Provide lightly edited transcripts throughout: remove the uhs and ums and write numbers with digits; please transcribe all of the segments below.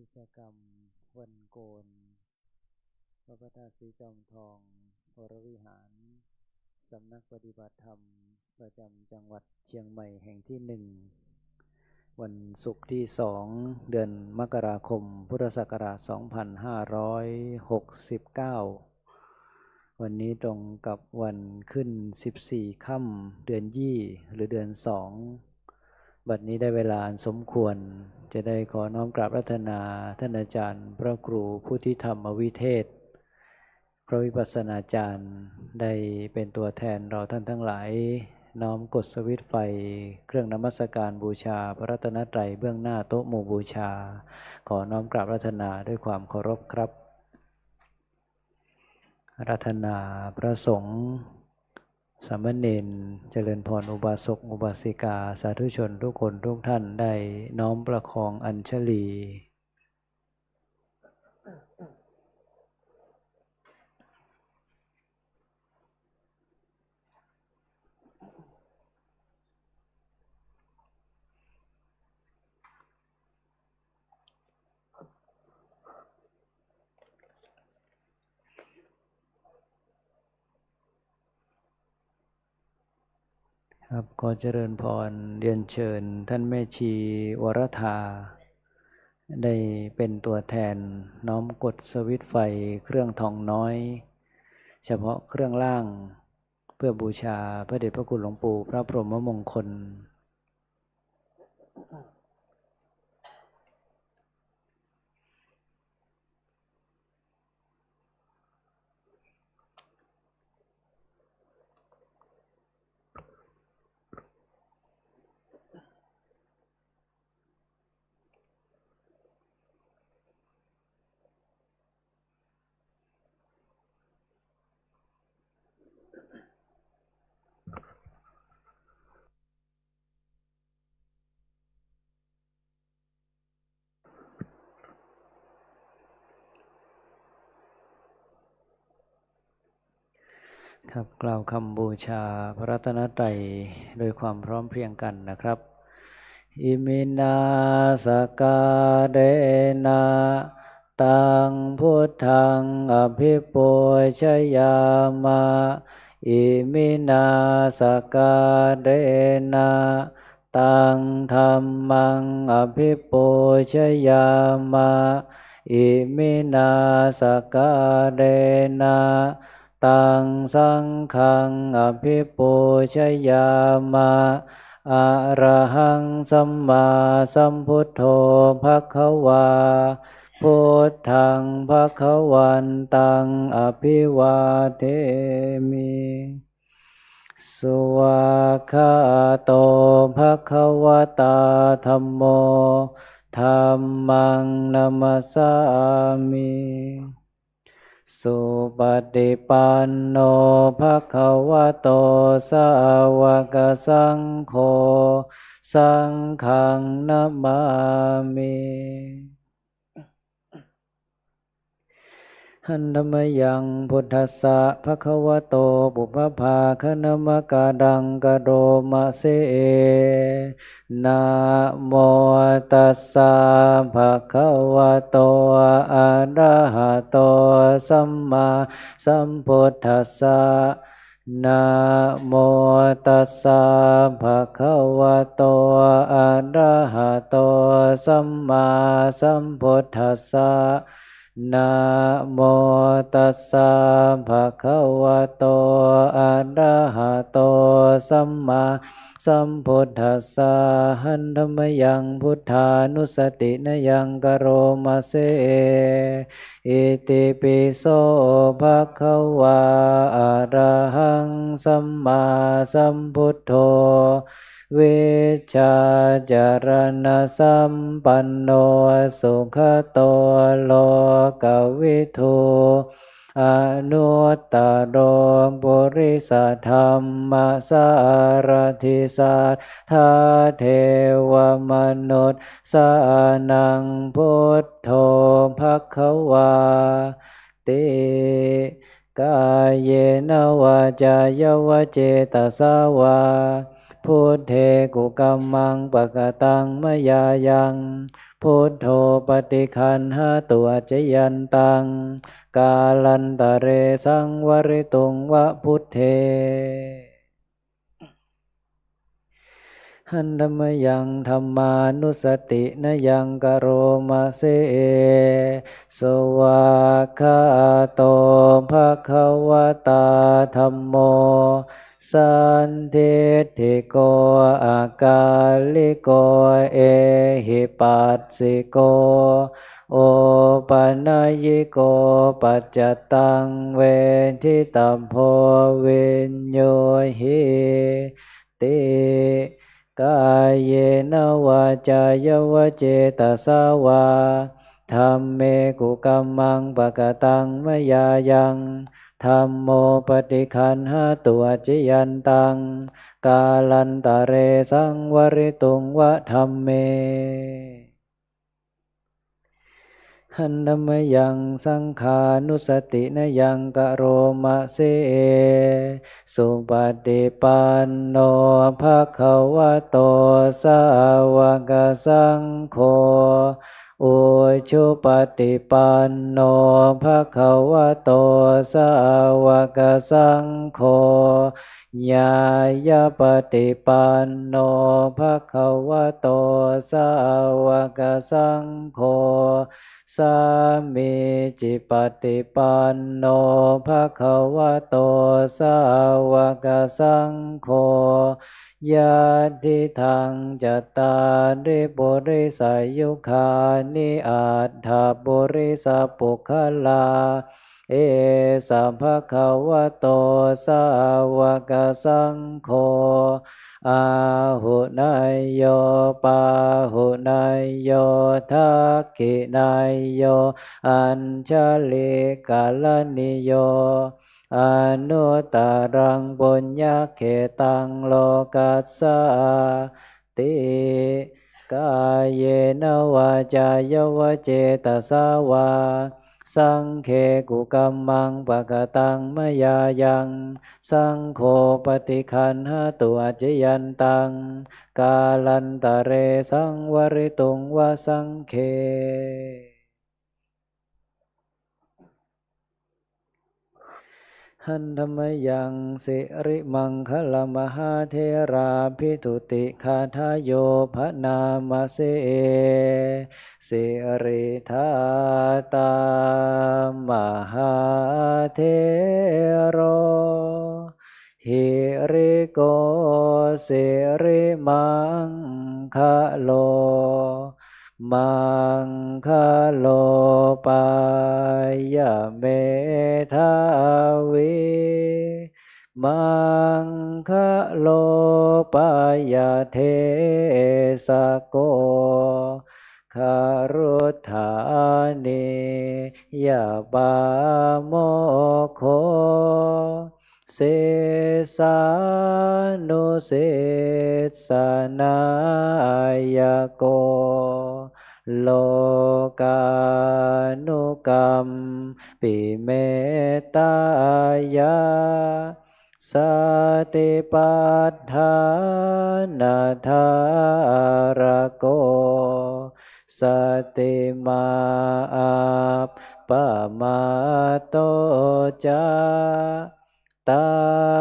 กิจกรรมวันโกนพระพุทธศรีจอมทองวรวิหารสำนักปฏิบัติธรรมประจำจังหวัดเชียงใหม่แห่งที่1วันศุกร์ที่2เดือนมกราคมพุทธศักราช2569วันนี้ตรงกับวันขึ้น14ค่ำเดือนยี่หรือเดือน2บัดนี้ได้เวลาสมควรจะได้ขอน้อมกราบรัตนาท่านอาจารย์พระครูพุทธิธรรมวิเทศพระวิปัสสนาจารย์ได้เป็นตัวแทนเราท่านทั้งหลายน้อมกดสวิตช์ไฟเครื่องนมัสการบูชาพระรัตนตรัยเบื้องหน้าโต๊ะหมู่บูชาขอน้อมกราบรัตนาด้วยความเคารพครับรัตนาพระสงฆ์สามเณรเจริญพรอุบาสกอุบาสิกาสาธุชนทุกคนทุกท่านได้น้อมประคองอัญชลีครับขอเจริญพรเรียนเชิญท่านแม่ชีวรธาได้เป็นตัวแทนน้อมกดสวิตช์ไฟเครื่องทองน้อยเฉพาะเครื่องล่างเพื่อบูชาพระเดชพระคุณหลวงปู่พระพรหมมงคลครับกล่าวคำบูชาพระรัตนตรัยโดยความพร้อมเพรียงกันนะครับอิมินาสกาเดนะตังพุทธังอภิปูชยามะอิมินาสกาเดนะตังธัมมังอภิปูชยามะอิมินาสกาเดนะตังสังฆังอภิปูชยามะอะระหังสัมมาสัมพุทโธภควาพุทธังภควันตังอภิวาเทมิสุวากขาโตภควตาธัมโมธัมมังนัมสสามิสุปฏิปันโนภควโตสาวกสังโฆสังฆังนัมมามิหันธมยังพุทธัสสะภควโตปุพพาคณมกาดังกโรมะเสนะโมตัสสะภควโตอะระหะโตสัมมาสัมพุทธัสสะนะโมตัสสะภควโตอะระหะโตสัมมาสัมพุทธัสสะนะโมตัสสะภะคะวะโตอะระหะโตสัมมาสัมพุทธัสสะหันธมยังพุทธานุสตินยังกโรมะเสอิติปิโสภะคะวะอะระหังสัมมาสัมพุทโธเวชาจารณสัมปันโนสุขโตโลกวิทูอนุตตรปุริสธรรมสารทิสัทธาเทวมนุษย์สานังพุทโธภควาติกายเยนวาจายวเจตสาวา พุทเทกุกัมมังปะกตังมยายังพุทโธปฏิคันหาตัวจยันตังกาลันตะเรสังวริตุงวะพุทเทหันธรรมยังธรรมานุสตินยังกโรมาเสสวากขาโตภะคะวะตาธัมโมสันทิฏฐิโกอากาลิโกเอหิปัสสิโกโอปัญญิโกปัจจตังเวทิตัมโพวิญโยหิติกายเยนวาจายวเจตสาวาธัมเมกุกัมมังปะกตังมยายังธัมโมปฏิคันหาตัวจยันตังกาลันตะเรสังวริตุงวะธัมเมหันธรรมยังสังขานุสตินยังกโรมะเสสุปฏิปันโนภะคะวะโตสาวกสังโฆอุชุปฏิปันโนภะคะวะโตสาวกสังโฆญาญาปฏิปันโนภะคะวะโตสาวกสังโฆสามีจิปฏิปันโนภะคะวะโตสาวกสังโฆญาติทังจัตตาริปุริสายุคานิอัตถปุริสปุคลาเอสัมภะคะวะโตสาวกสังโฆอาหุนายโยปาหุนายโยทักขินายโยอัญชลิกาลนิโยอนุตตรังปุญญเขตังโลกัสสะติกายเยนวาจายวเจตสาวาสังเคกุกัมมังปะกตังมยายังสังโฆปฏิคันหาตัวจยันตังกาลันตะเรสังวริตุงวสังเคหันธรรมยังสิริมังคลมหาเทราภิทุติคาทายโยภนามเสสิริธาตามหาเทโรหิริโกสิริมังคะโลมังคะโลปายเมทาวิมังคะโลปายเทสโกคารุธานิยาบาโมโคเสสานุเสสนายโกโลกานุกรรมปิเมตายาสติปัฏฐานาทารโกสติมาอาปปะมาโตจาตั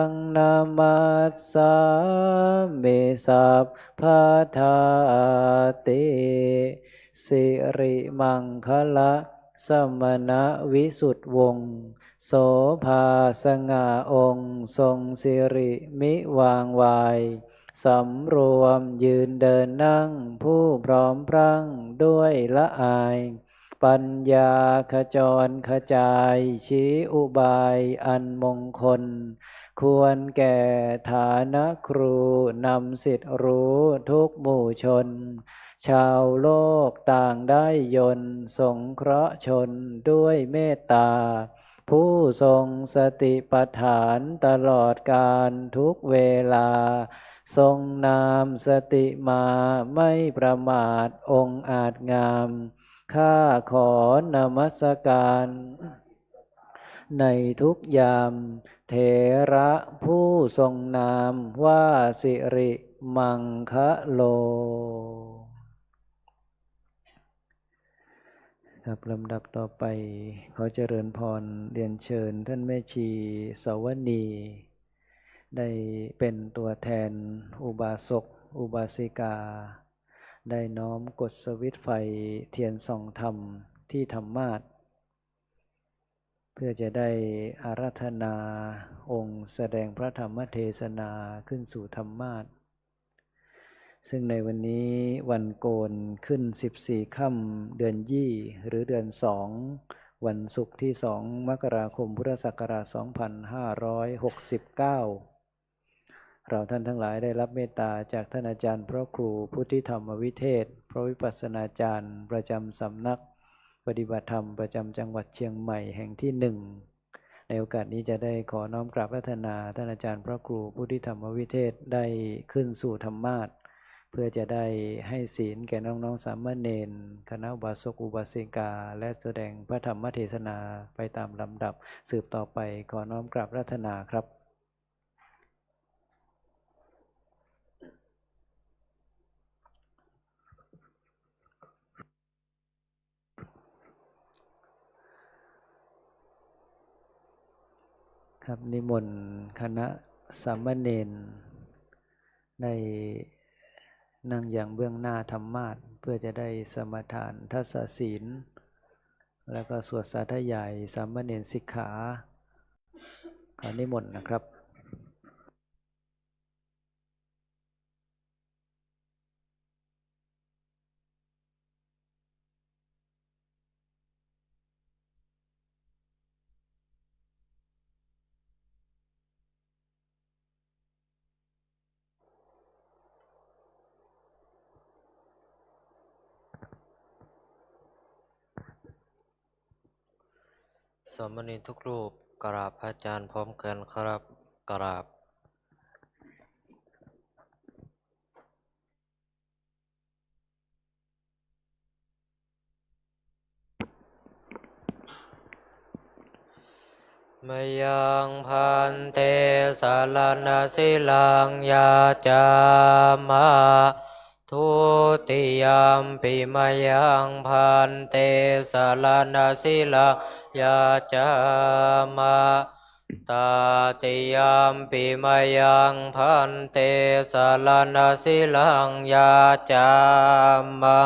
งนามัสสามิสัพพะทาติสิริมังคละสมณวิสุทธวงศ์โสภาสง่าองค์ทรงสิริมิวางวายสำรวมยืนเดินนั่งผู้พร้อมพรั่งด้วยละอายปัญญาขจรขจายชี้อุบายอันมงคลควรแก่ฐานะครูนำสิทธิรู้ทุกหมู่ชนชาวโลกต่างได้ยนต์สงเคราะห์ชนด้วยเมตตาผู้ทรงสติปัฏฐานตลอดกาลทุกเวลาทรงนามสติมาไม่ประมาทองค์อาจงามข้าขอนมัสการ ในทุกยามเถระผู้ทรงนามว่าสิริมังคะโลครับลำดับต่อไปขอเจริญพรเรียนเชิญท่านแม่ชีสวนีได้เป็นตัวแทนอุบาสกอุบาสิกาได้น้อมกดสวิตช์ไฟเทียนส่องธรรมที่ธรรมาสน์เพื่อจะได้อาราธนาองค์แสดงพระธรรมเทศนาขึ้นสู่ธรรมาสน์ซึ่งในวันนี้วันโกนขึ้น14ค่ำเดือนยี่หรือเดือน2วันศุกร์ที่2มกราคมพุทธศักราช2569เราท่านทั้งหลายได้รับเมตตาจากท่านอาจารย์พระครูพุทธิธรรมวิเทศพระวิปัสสนาจารย์ประจำสำนักปฏิบัติธรรมประจำจังหวัดเชียงใหม่แห่งที่1ในโอกาสนี้จะได้ขอน้อมกราบพระธนาท่านอาจารย์พระครูพุทธิธรรมวิเทศได้ขึ้นสู่ธรรมาสน์เพื่อจะได้ให้ศีลแก่น้องๆสามเณรคณะอุบาสกอุบาสิกาและแสดงพระธรรมเทศนาไปตามลำดับสืบต่อไปขอน้อมกราบพระธนาครับครับนิมนต์คณะสามเณรได้นั่งอย่างเบื้องหน้าธรรมาสน์เพื่อจะได้สมาทานทัศศีลแล้วก็สวดสาธยายสามเณรสิกขาขอนิมนต์นะครับสามเณรทุกรูปกราบพระอาจารย์พร้อมกันครับกราบมยังพันเตสารณสิลังยาจามะทุติยมปิมยังพันเตสารณสิลังยาจามะตาติยมปิมยังพันเตสารณสิลังยาจามะ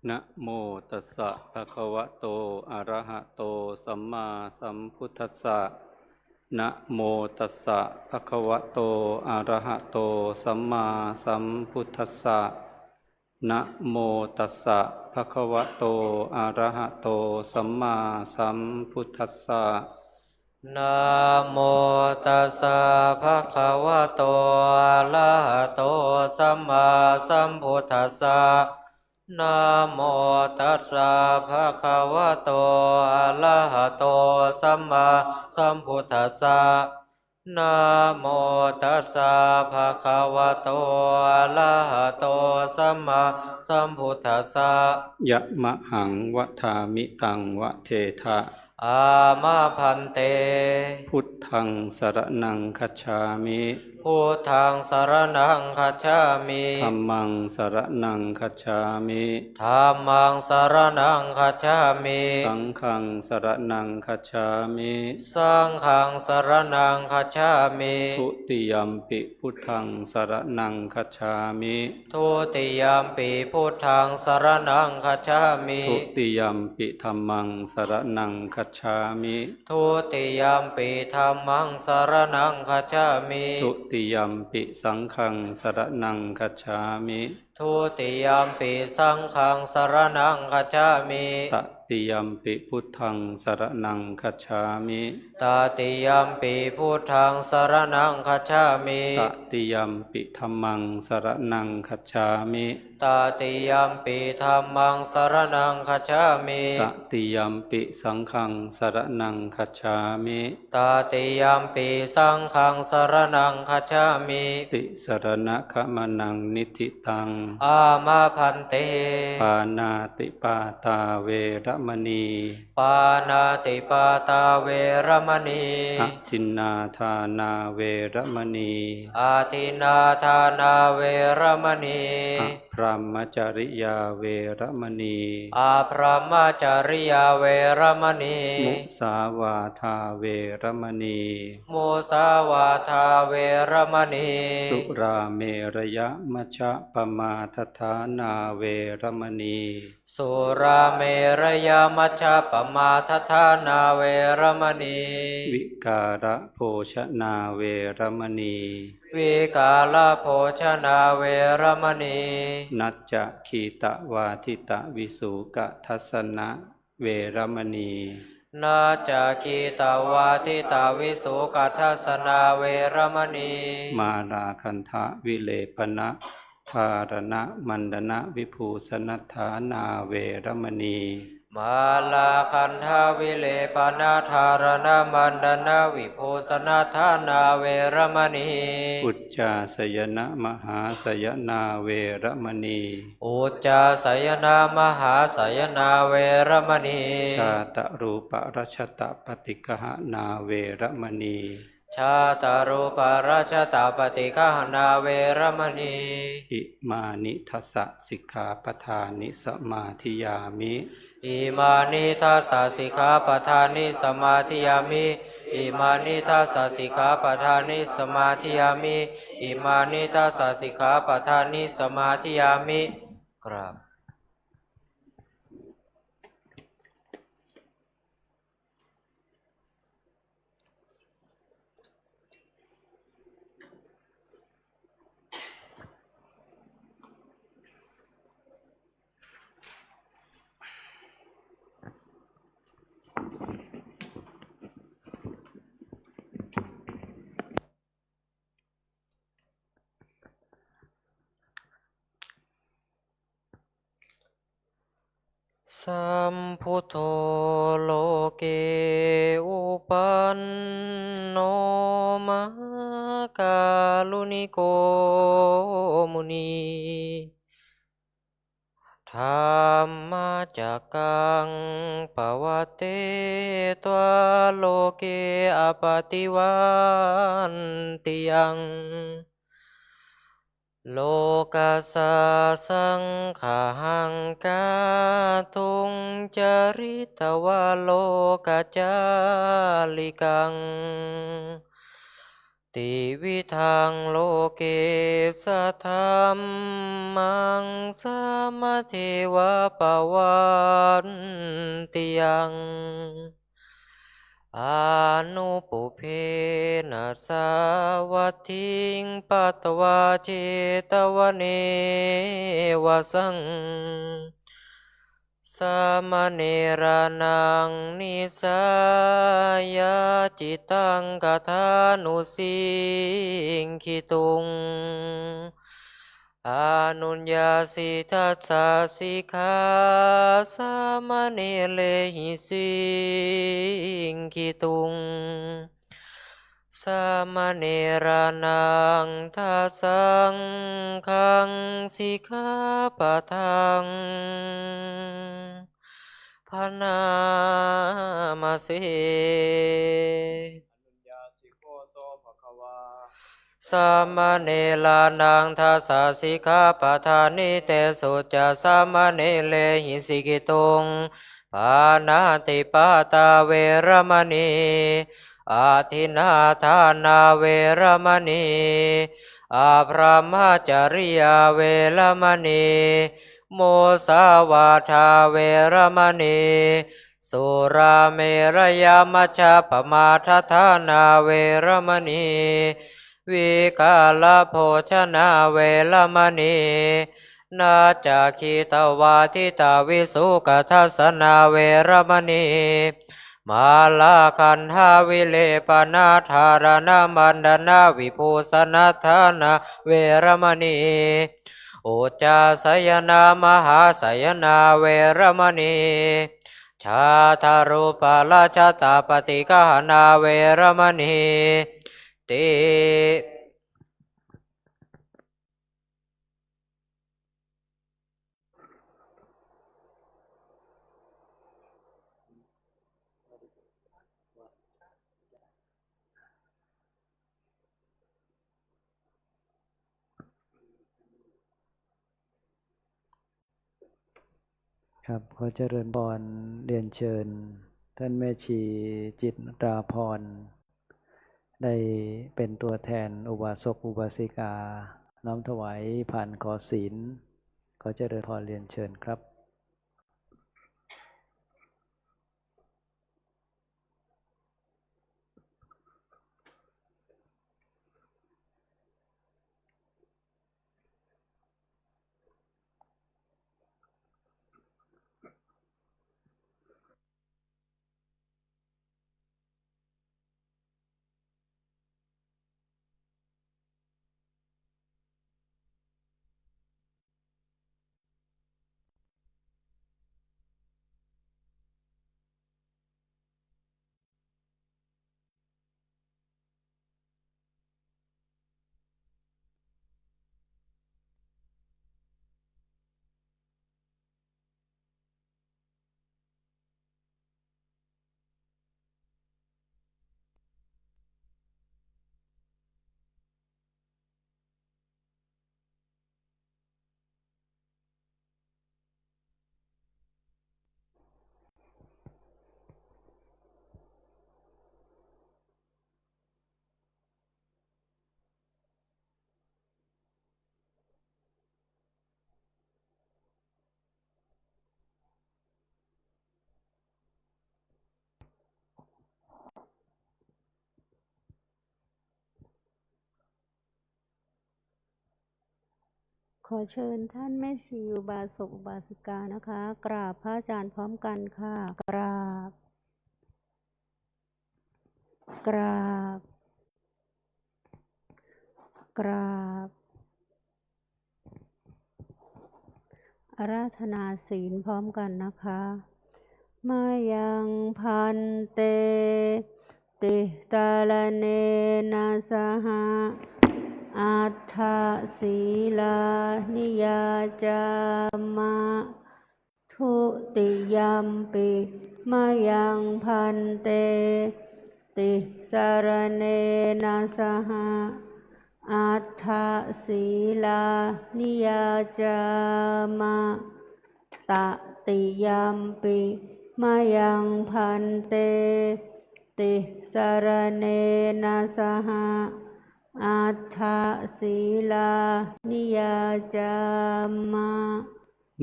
นะโมตัสสะภะคะวะโตอะระหะโตสัมมาสัมพุทธัสสะนะโมตัสสะภะคะวะโตอะระหะโตสัมมาสัมพุทธัสสะนะโมตัสสะภะคะวะโตอะระหะโตสัมมาสัมพุทธัสสะนะโมตัสสะภะคะวะโตอะระหะโตสัมมาสัมพุทธัสสะนะโมตัสสะภะคะวะโตอะระหะโตสัมมาสัมพุทธัสสะนะโมตัสสะภะคะวะโตอะระหะโตสัมมาสัมพุทธัสสะยะมะหังวะทามิตังวะเททะอามาพันเตพุทธังสรณังคัจฉามิพุทธังสรณังคัจฉามิธัมมังสรณังคัจฉามิธัมมังสรณังคัจฉามิสังฆังสรณังคัจฉามิสังฆังสรณังคัจฉามิทุติยัมปิพุทธังสรณังคัจฉามิทุติยัมปิพุทธังสรณังคัจฉามิทุติยัมปิธัมมังสรณังคัจฉามิทุติยัมปิธัมมังสรณังคัจฉามิทุติยัมปิสังฆังสรณังคัจฉามิทุติยัมปิสังฆังสรณังคัจฉามิต ติยัมปิพุทธังสรณังคัจฉามิ ตติยัมปิพุทธังสรณังคัจฉามิ ตติยัมปิธัมมังสรณังคัจฉามิ ตติยัมปิธัมมังสรณังคัจฉามิ ตติยัมปิสังฆังสรณังคัจฉามิ ตติยัมปิสังฆังสรณังคัจฉามิ ติสรณะขมนังนิธิตัง อามาพันเต ปานาติปาตาเวระมณี ปานาติปาตาเวรมณี อทินนาทานาเวระมณี อาทินนาทานาเวรมณี อพรหมจริยาเวระมณี อาพรหมจริยาเวรมณี มุสาวาทาเวระมณี มุสาวาทาเวรมณี สุราเมรยมัชฌะปมาทฐานาเวระมณี สุราเมรยมัชฌะปมาทฐานาเวรมณี วิการะโภชนาเวระมณี วิกาลโภชนาเวรมณี นัจจะขีตะวาทิตะวิสุกะทัสสนะเวระมณี นาจาคีตาวาทิตาวิสุกัทสนาเวรมณี มาราคันทะวิเลปนะภารณะมันดนะวิภูสนัฏฐานาเวระมณี มาลาคันธาวิเลปนาธารณมันดนาวิภูสนาธานาเวรมณี อุจจาสยนะมหาสยนาเวระมณี อุจจาสยนามหาสยนาเวรมณี ชาตรูปรัชตปฏิกหนาเวระมณี ชาตารุปราชตาปฏิฆานาเวรมณี อิมานิทัสสะสิกขาปทานิสมาธิยามิ อิมานิทัสสะสิกขาปทานิสมาธิยามิอิมานิทัสสะสิกขาปทานิสมาธิยามิอิมานิทัสสะสิกขาปทานิสมาธิยามิกราบสัมพุทโธโลเกอุปันโนมหากาลุนิโกมุนีธัมมาจักกังปวัตเตตวาโลเกอปติวันติยังโลกัสสะสังขาหังกาตุงจริตวะโลกัจจาลิกังติวิทังโลเกสัทธัมมังสัมมเทวะปวันติยังอนุปุเพนัสสาวัตถิงปัตตวาเจตวเนวสังสามเณรานังนิสายาจิตังกทานุสิงคิตุงอานุญญาสิทัสสะสิกขาสามเณรเลหิสิงคิตุงสามเณรานังทัสสังขังสิกขาปะทังพนามาเสสามเณรานังทัสสะสิกขาปะทานิเตสุจะสามเณรเลหิสิกิตุงปานาติปาตาเวรมณีอาทินนาทานาเวรมณีอาพรหมจริยาเวรมณีโมสาวาทาเวรมณีสุราเมรยมัชฌะปมาทฐานาเวรมณีวิกาลโภชนาเวรมณี นาจาคีตวาทิตาวิสุกทัสนาเวรมณีมาลาคันหาวิเลปนาธารณมันดนาวิภูสนัทานาเวรมณีอุจจาสยนามหาสยนาเวรมณีชาทารุปาลาชาตาปฏิกหนาเวรมณีติ ครับขอเจริญพรเรียนเชิญท่านแม่ชีจิตราพรได้เป็นตัวแทนอุบาสกอุบาสิกาน้อมถวายผ่านขอศีลขอเจริญพรเรียนเชิญครับขอเชิญท่านแม่ชีอุบาสกอุบาสิกานะคะ กราบพระอาจารย์พร้อมกันค่ะ กราบ กราบ กราบอาราธนาศีลพร้อมกันนะคะมายังพันเตติตาลเนนะสหะอัฏฐศีลานิยาจามะทุติยัมปิมายังพันเตติสารเนนะสหะอัฏฐศีลานิยาจามะตติยัมปิมายังพันเตติสารเนนะสหะอัฏฐศีลานิยาจามะ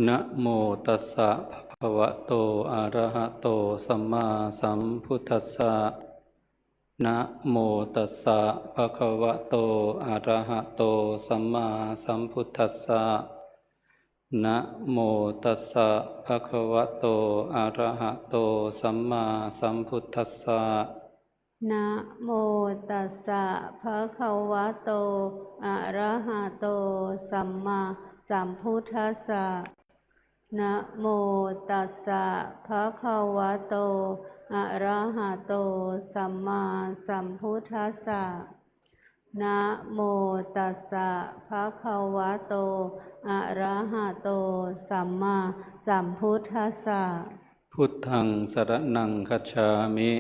นะโมตัสสะภะคะวะโตอะระหะโตสัมมาสัมพุทธัสสะนะโมตัสสะภะคะวะโตอะระหะโตสัมมาสัมพุทธัสสะนะโมตัสสะภะคะวะโตอะระหะโตสัมมาสัมพุทธัสสะนะโมตัสสะภะคะวะโตอะระหะโตสัมมาสัมพุทธัสสะนะโมตัสสะภะคะวะโตอะระหะโตสัมมาสัมพุทธัสสะนะโมตัสสะภะคะวะโตอะระหะโตสัมมาสัมพุทธัสสะพุทธังสรณังคัจฉามิ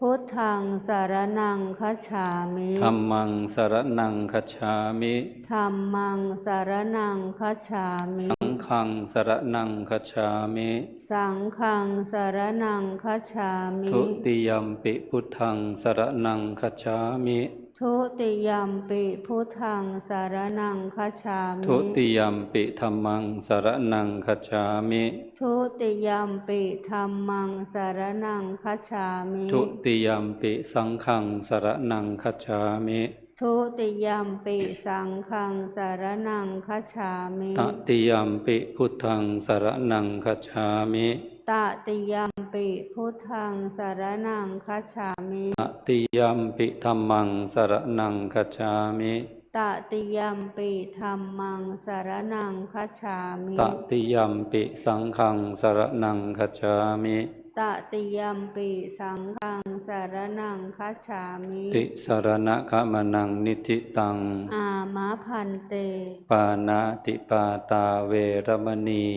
พุทธังสารนังคัจฉามิธัมมังสรณังคัจฉามิธัมมังสารนังคัจฉามิสังฆังสรณังคัจฉามิสังฆังสารนังคัจฉามิทุติยัมปิพุทธังสรณังคัจฉามิทุติยัมปิพุทธังสารนังคัจฉามิทุติยัมปิธัมมังสรณังคัจฉามิทุติยัมปิธัมมังสารนังคัจฉามิทุติยัมปิสังฆังสรณังคัจฉามิ ทุติยัมปิสังฆังสรณังคัจฉามิ ตติยัมปิพุทธังสรณังคัจฉามิ ตติยัมปิพุทธังสรณังคัจฉามิ ตติยัมปิธัมมังสรณังคัจฉามิ ตติยัมปิธัมมังสรณังคัจฉามิ ตติยัมปิสังฆังสรณังคัจฉามิ ตติยัมปิสังฆังสรณังคัจฉามิ ติสรณะขมนังนิจิตัง อามะพันเต ปานาติปาตาเวรมณี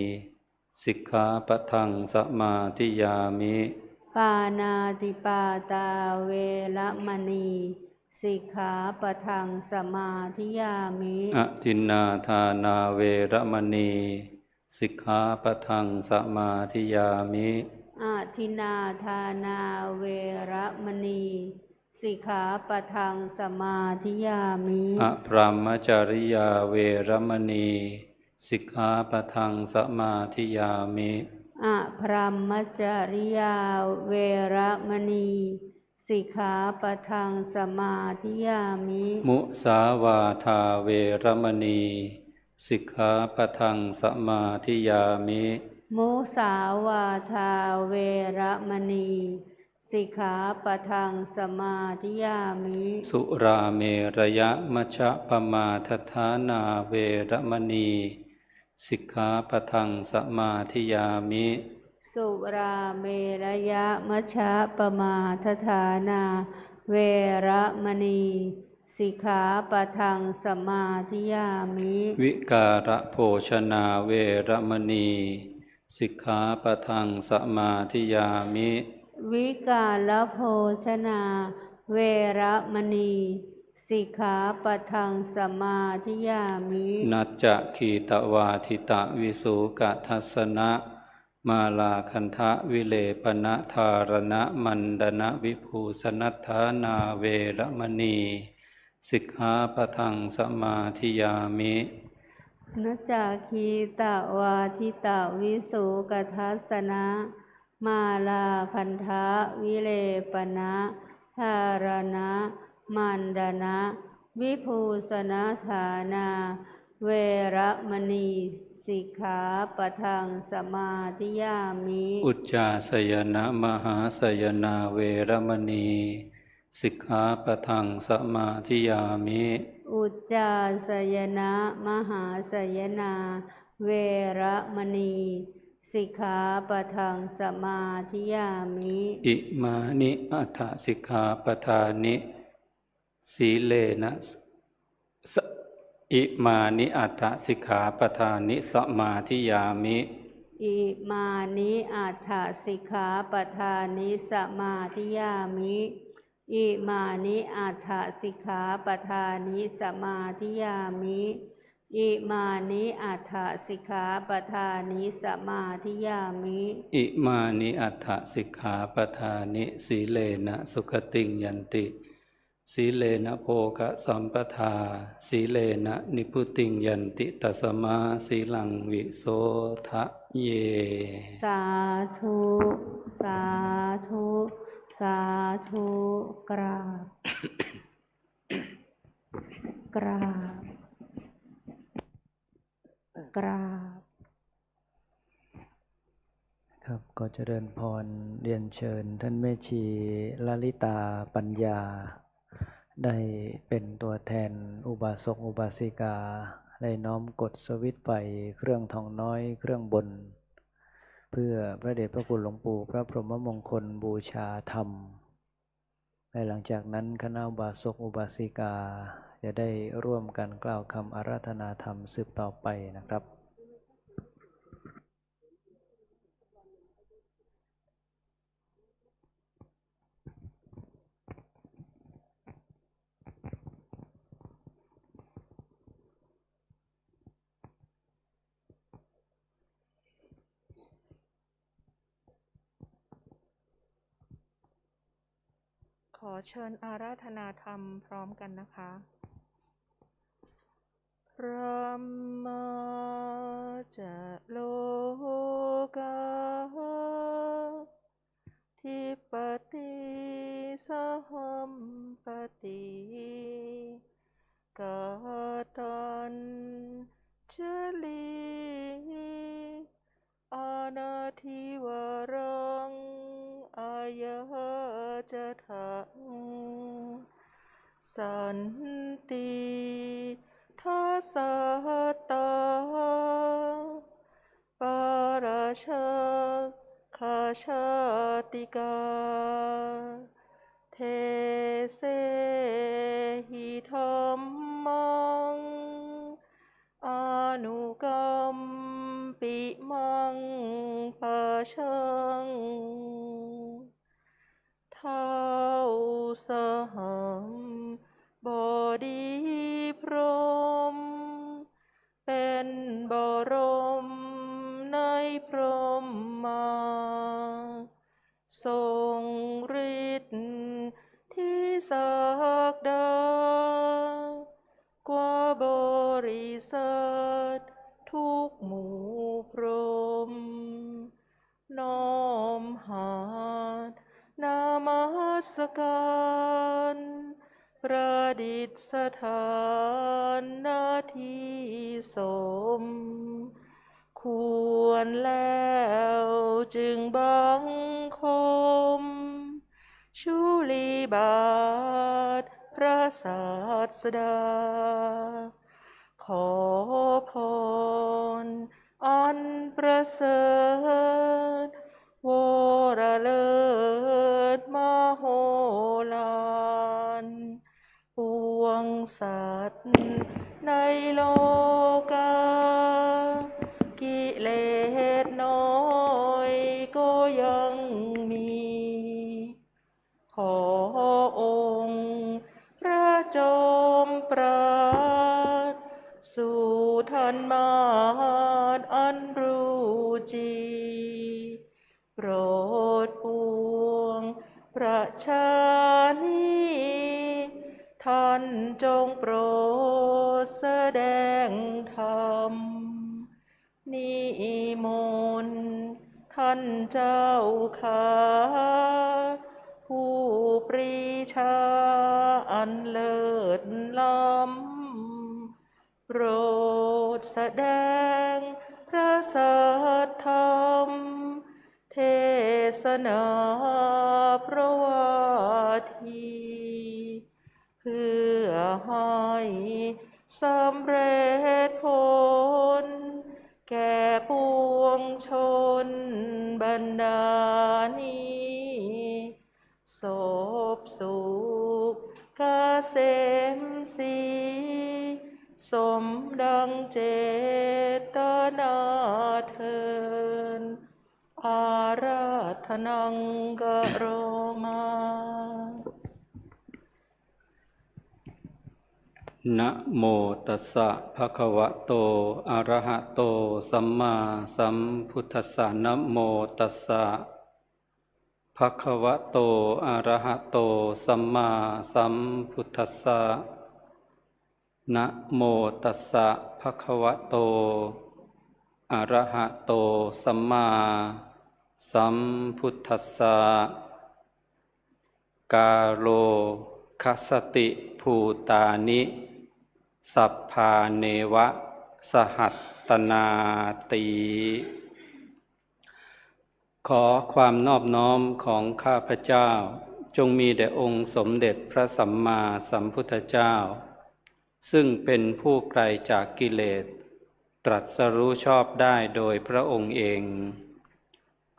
สิกขาปะทังสมาธิยามิ ปานาติปาตาเวระมณีสิกขาปะทังสมาธิยามิ อทินนาทานาเวรมณีสิกขาปะทังสมาธิยามิ อาทินนาทานาเวระมณีสิกขาปะทังสมาธิยามิ อพรหมจริยาเวรมณีสิกขาปะทังสมาธิยามิ อะพรหมจริยาเวระมณีสิกขาปะทังสมาธิยามิ มุสาวาทาเวรมณีสิกขาปะทังสมาธิยามิ มุสาวาทาเวระมณีสิกขาปะทังสมาธิยามิ สุราเมระยะมัชฌปมาทฐานาเวรมณีสิกขาปะทังสมาธิยามิ สุราเมรยะมัชฌะปมาทฐานาเวระมณีสิกขาปะทังสมาธิยามิ วิการะโภชนาเวรมณีสิกขาปะทังสมาธิยามิ วิกาลโภชนาเวระมณีสิกขาปะทังสมาธิยามิ นัจจะขีตวาทิตะวิสุกทัสสนะมาลาคันทะวิเลปนะธารณะมันดนะวิภูสนัทธานาเวรมณีสิกขาปะทังสมาธิยามิ นัจจาคีตวาทิตาวิสุกทัสสนะมาลาคันทะวิเลปนะธารณะมันดนะวิภูสนะฐานาเวระมณีสิกขาปะทังสมาธิยามิ อุจจาสยนะมหาสยนาเวรมณีสิกขาปะทังสมาธิยามิ อุจจาสยนะมหาสยนาเวระมณีสิกขาปะทังสมาธิยามิ อิมานิอัฏฐสิกขาปทานิสีเลนะสอิมานิอัฏฐสิกขาปทานิสมาธิยามิ อิมานิอัฏฐสิกขาปทานิสมาธิยามิอิมานิอัฏฐสิกขาปทานิสมาธิยามิอิมานิอัฏฐสิกขาปทานิสมาธิยามิ อิมานิอัฏฐสิกขาปทานิสีเลนะสุขติงยันติสีเลนะโภคสัมปทาสีเลนะนิพุติงยันติตัสมาสีลังวิโสทะเย สาธุสาธุสาธุกราบ กราบกราบ ครับก็เจริญพรเรียนเชิญท่านแม่ชีลลิตาปัญญา ได้เป็นตัวแทนอุบาสกอุบาสิกาได้น้อมกดสวิตช์ไฟเครื่องทองน้อยเครื่องบน เพื่อพระเดชพระคุณหลวงปู่พระพรหมมงคลบูชาธรรมและหลังจากนั้นคณะอุบาสกอุบาสิกาจะได้ร่วมกันกล่าวคำอาราธนาธรรมสืบต่อไปนะครับ ขอเชิญอาราธนาธรรมพร้อมกันนะคะ พระมาจะโลกาทิปติสหัมปติ กาตันเจลีอานาทิวรังอายะจะทังสันติทัสสะตาปาราชาคาชาติกาเทเสหิธัมมังอานุกัมปิมังปะชังเท้าสหัมบดีพรหมเป็นบรมในพรหมมาทรงฤทธิ์ที่ศักดากว่าบริษัททุกหมู่พรหมน้อมหาดนามัสการประดิษฐานนาที่สมควรแล้วจึงบังคมชุลีบาทพระศาสดาขอพรอันประเสริฐวรเลิศมโหฬารปวงสัตว์ในโลกากิเลสน้อยก็ยังมีขอองค์พระจอมปราดสู่ท่านมาดอันรู้จริโปรดปวงประชานีท่านจงโปรดแสดงธรรมนิมนต์ท่านเจ้าข้าผู้ปรีชาอันเลิศล้ำโปรดแสดงพระสัทธรรมเทศนาพระวาทีเพื่อให้สำเร็จผลแก่ปวงชนบรรดานี้ศพสุขเกษมศรีสมดังเจตนาเทินอาราธนังกะโรมา นะโมตัสสะภะคะวะโตอะระหะโตสัมมาสัมพุทธัสสะนะโมตัสสะภะคะวะโตอะระหะโตสัมมาสัมพุทธัสสะนะโมตัสสะภะคะวะโตอะระหะโตสัมมาสัมพุทธัสสะกาโลคัสสติภูตานิสัพพาเนวะสหัตตนาติขอความนอบน้อมของข้าพเจ้าจงมีแด่องค์สมเด็จพระสัมมาสัมพุทธเจ้าซึ่งเป็นผู้ไกลจากกิเลสตรัสรู้ชอบได้โดยพระองค์เอง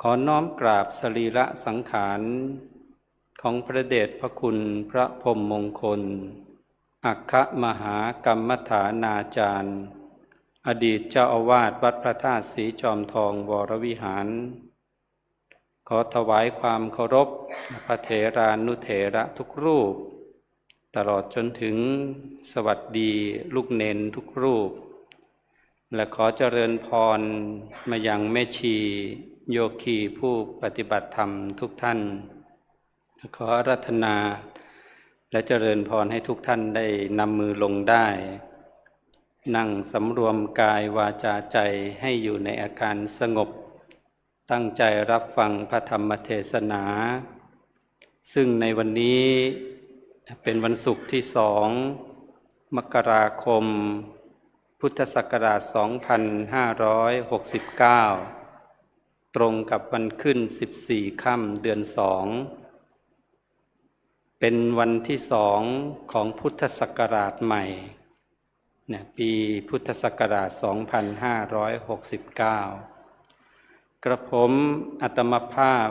ขอน้อมกราบสรีระสังขารของพระเดชพระคุณพระพรหมมงคลอัคคมหากรรมฐานาจารย์อดีตเจ้าอาวาสวัดพระธาตุศรีจอมทองวรวิหารขอถวายความเคารพพระเถรานุเถระทุกรูปตลอดจนถึงสวัสดีลูกเนนทุกรูปและขอเจริญพรมายังแม่ชีโยคีผู้ปฏิบัติธรรมทุกท่านขออาราธนาและเจริญพรให้ทุกท่านได้นำมือลงได้นั่งสำรวมกายวาจาใจให้อยู่ในอาการสงบตั้งใจรับฟังพระธรรมเทศนาซึ่งในวันนี้เป็นวันศุกร์ที่2 มกราคมพุทธศักราช 2569 ตรงกับวันขึ้น 14 ค่ำเดือน 2 เป็นวันที่2ของพุทธศักราชใหม่ปีพุทธศักราช 2569 กระผมอาตมภาพ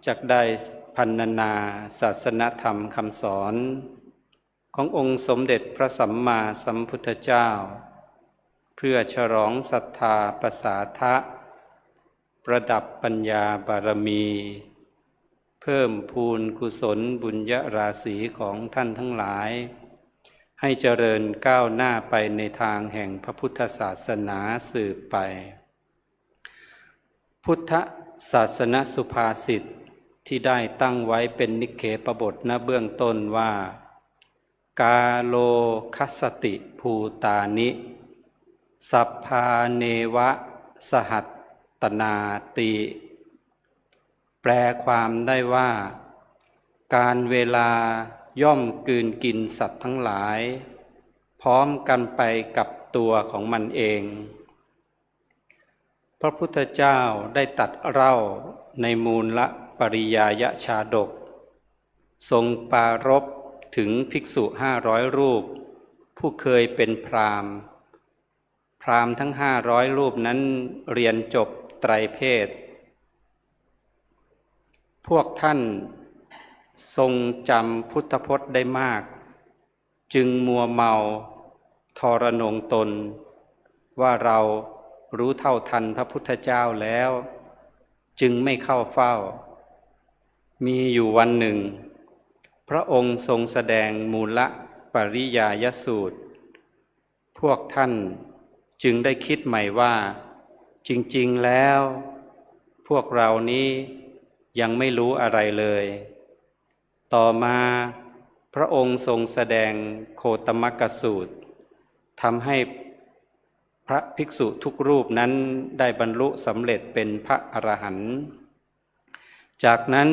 จักได้พรรณนาศาสนธรรมคำสอนขององค์สมเด็จพระสัมมาสัมพุทธเจ้าเพื่อฉลองศรัทธาประสาทะประดับปัญญาบารมี เพิ่มพูนกุศลบุญญราศีของท่านทั้งหลายให้เจริญก้าวหน้าไปในทางแห่งพระพุทธศาสนาสืบไปพุทธศาสนสุภาษิตที่ได้ตั้งไว้เป็นนิเขปบทณเบื้องต้นว่ากาโลคัสสติภูตานิสัพพาเนวะสหัตตนาติแปลความได้ว่าการเวลาย่อมกลืนกินสัตว์ทั้งหลายพร้อมกันไปกับตัวของมันเองพระพุทธเจ้าได้ตรัสเล่าในมูลปริยายชาดกทรงปรารภถึงภิกษุ500 รูปผู้เคยเป็นพราหมณ์ทั้ง500 รูปนั้นเรียนจบไตรเพศพวกท่านทรงจำพุทธพจน์ได้มากจึงมัวเมาทรนงตนว่าเรารู้เท่าทันพระพุทธเจ้าแล้วจึงไม่เข้าเฝ้ามีอยู่วันหนึ่งพระองค์ทรงแสดงมูลปริยายสูตรพวกท่านจึงได้คิดใหม่ว่าจริงๆแล้วพวกเรานี้ยังไม่รู้อะไรเลยต่อมาพระองค์ทรงแสดงโคตมกสูตรทำให้พระภิกษุทุกรูปนั้นได้บรรลุสำเร็จเป็นพระอรหันต์จากนั้น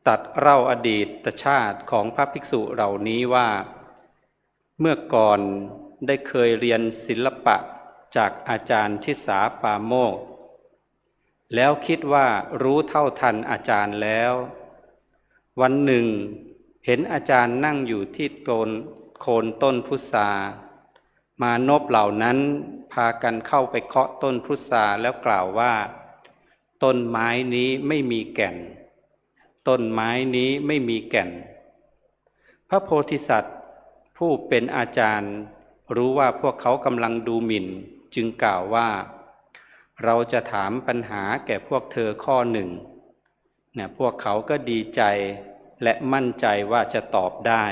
ตัดเล่าอดีตชาติของพระภิกษุเหล่านี้ว่าเมื่อก่อนได้เคยเรียนศิลปะจากอาจารย์ทิสาปาโมกข์แล้วคิดว่ารู้เท่าทันอาจารย์แล้ววันหนึ่งเห็นอาจารย์นั่งอยู่ที่โคนต้นพุทรามานพเหล่านั้นพากันเข้าไปเคาะต้นพุทราแล้วกล่าวว่าต้นไม้นี้ไม่มีแก่นต้นไม้นี้ไม่มีแก่นพระโพธิสัตว์ผู้เป็นอาจารย์รู้ว่าพวกเขากำลังดูหมิ่นจึงกล่าวว่าเราจะถามปัญหาแก่พวกเธอข้อหนึ่งพวกเขาก็ดีใจและมั่นใจว่าจะตอบได้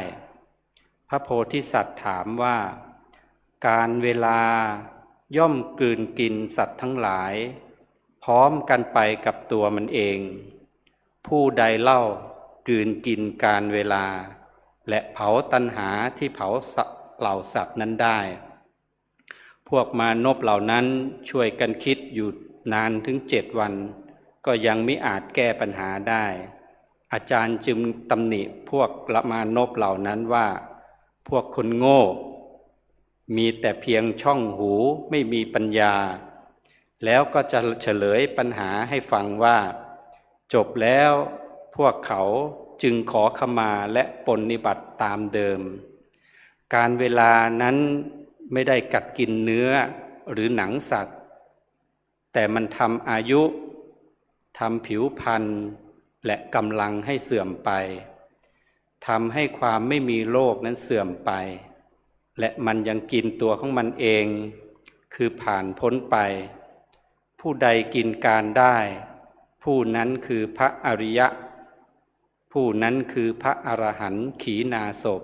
พระโพธิสัตว์ถามว่าการเวลาย่อมกลืนกินสัตว์ทั้งหลายพร้อมกันไปกับตัวมันเองผู้ใดเล่ากลืนกินการเวลาและเผาตัณหาที่เผาเหล่าสัตว์นั้นได้พวกมานพเหล่านั้นช่วยกันคิดอยู่นานถึง7 วันก็ยังไม่อาจแก้ปัญหาได้อาจารย์จึงตำหนิพวกมานพเหล่านั้นว่าพวกคนโง่มีแต่เพียงช่องหูไม่มีปัญญาแล้วก็จะเฉลยปัญหาให้ฟังว่าจบแล้วพวกเขาจึงขอขมาและปรนนิบัติตามเดิมการเวลานั้นไม่ได้กัดกินเนื้อหรือหนังสัตว์แต่มันทำอายุทำผิวพรรณและกำลังให้เสื่อมไปทำให้ความไม่มีโลกนั้นเสื่อมไปและมันยังกินตัวของมันเองคือผ่านพ้นไปผู้ใดกินการได้ผู้นั้นคือพระอริยะผู้นั้นคือพระอรหันต์ขีณาสพ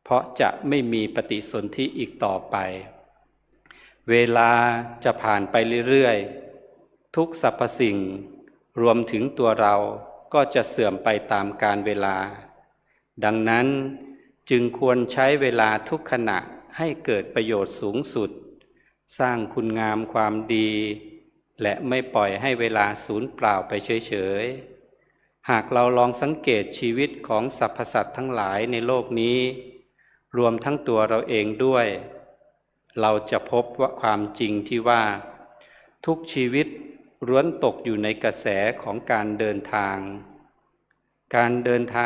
เพราะจะไม่มีปฏิสนธิอีกต่อไปเวลาจะผ่านไปเรื่อยๆทุกสรรพสิ่งรวมถึงตัวเราก็จะเสื่อมไปตามกาลเวลาดังนั้นจึงควรใช้เวลาทุกขณะให้เกิดประโยชน์สูงสุดสร้างคุณงามความดีและไม่ปล่อยให้เวลาสูญเปล่าไปเฉยๆหากเราลองสังเกตชีวิตของสรรพสัตว์ทั้งหลายในโลกนี้ รวมทั้งตัวเราเองด้วย เราจะพบว่าความจริงที่ว่าทุกชีวิตล้วนตกอยู่ในกระแสของการเดินทา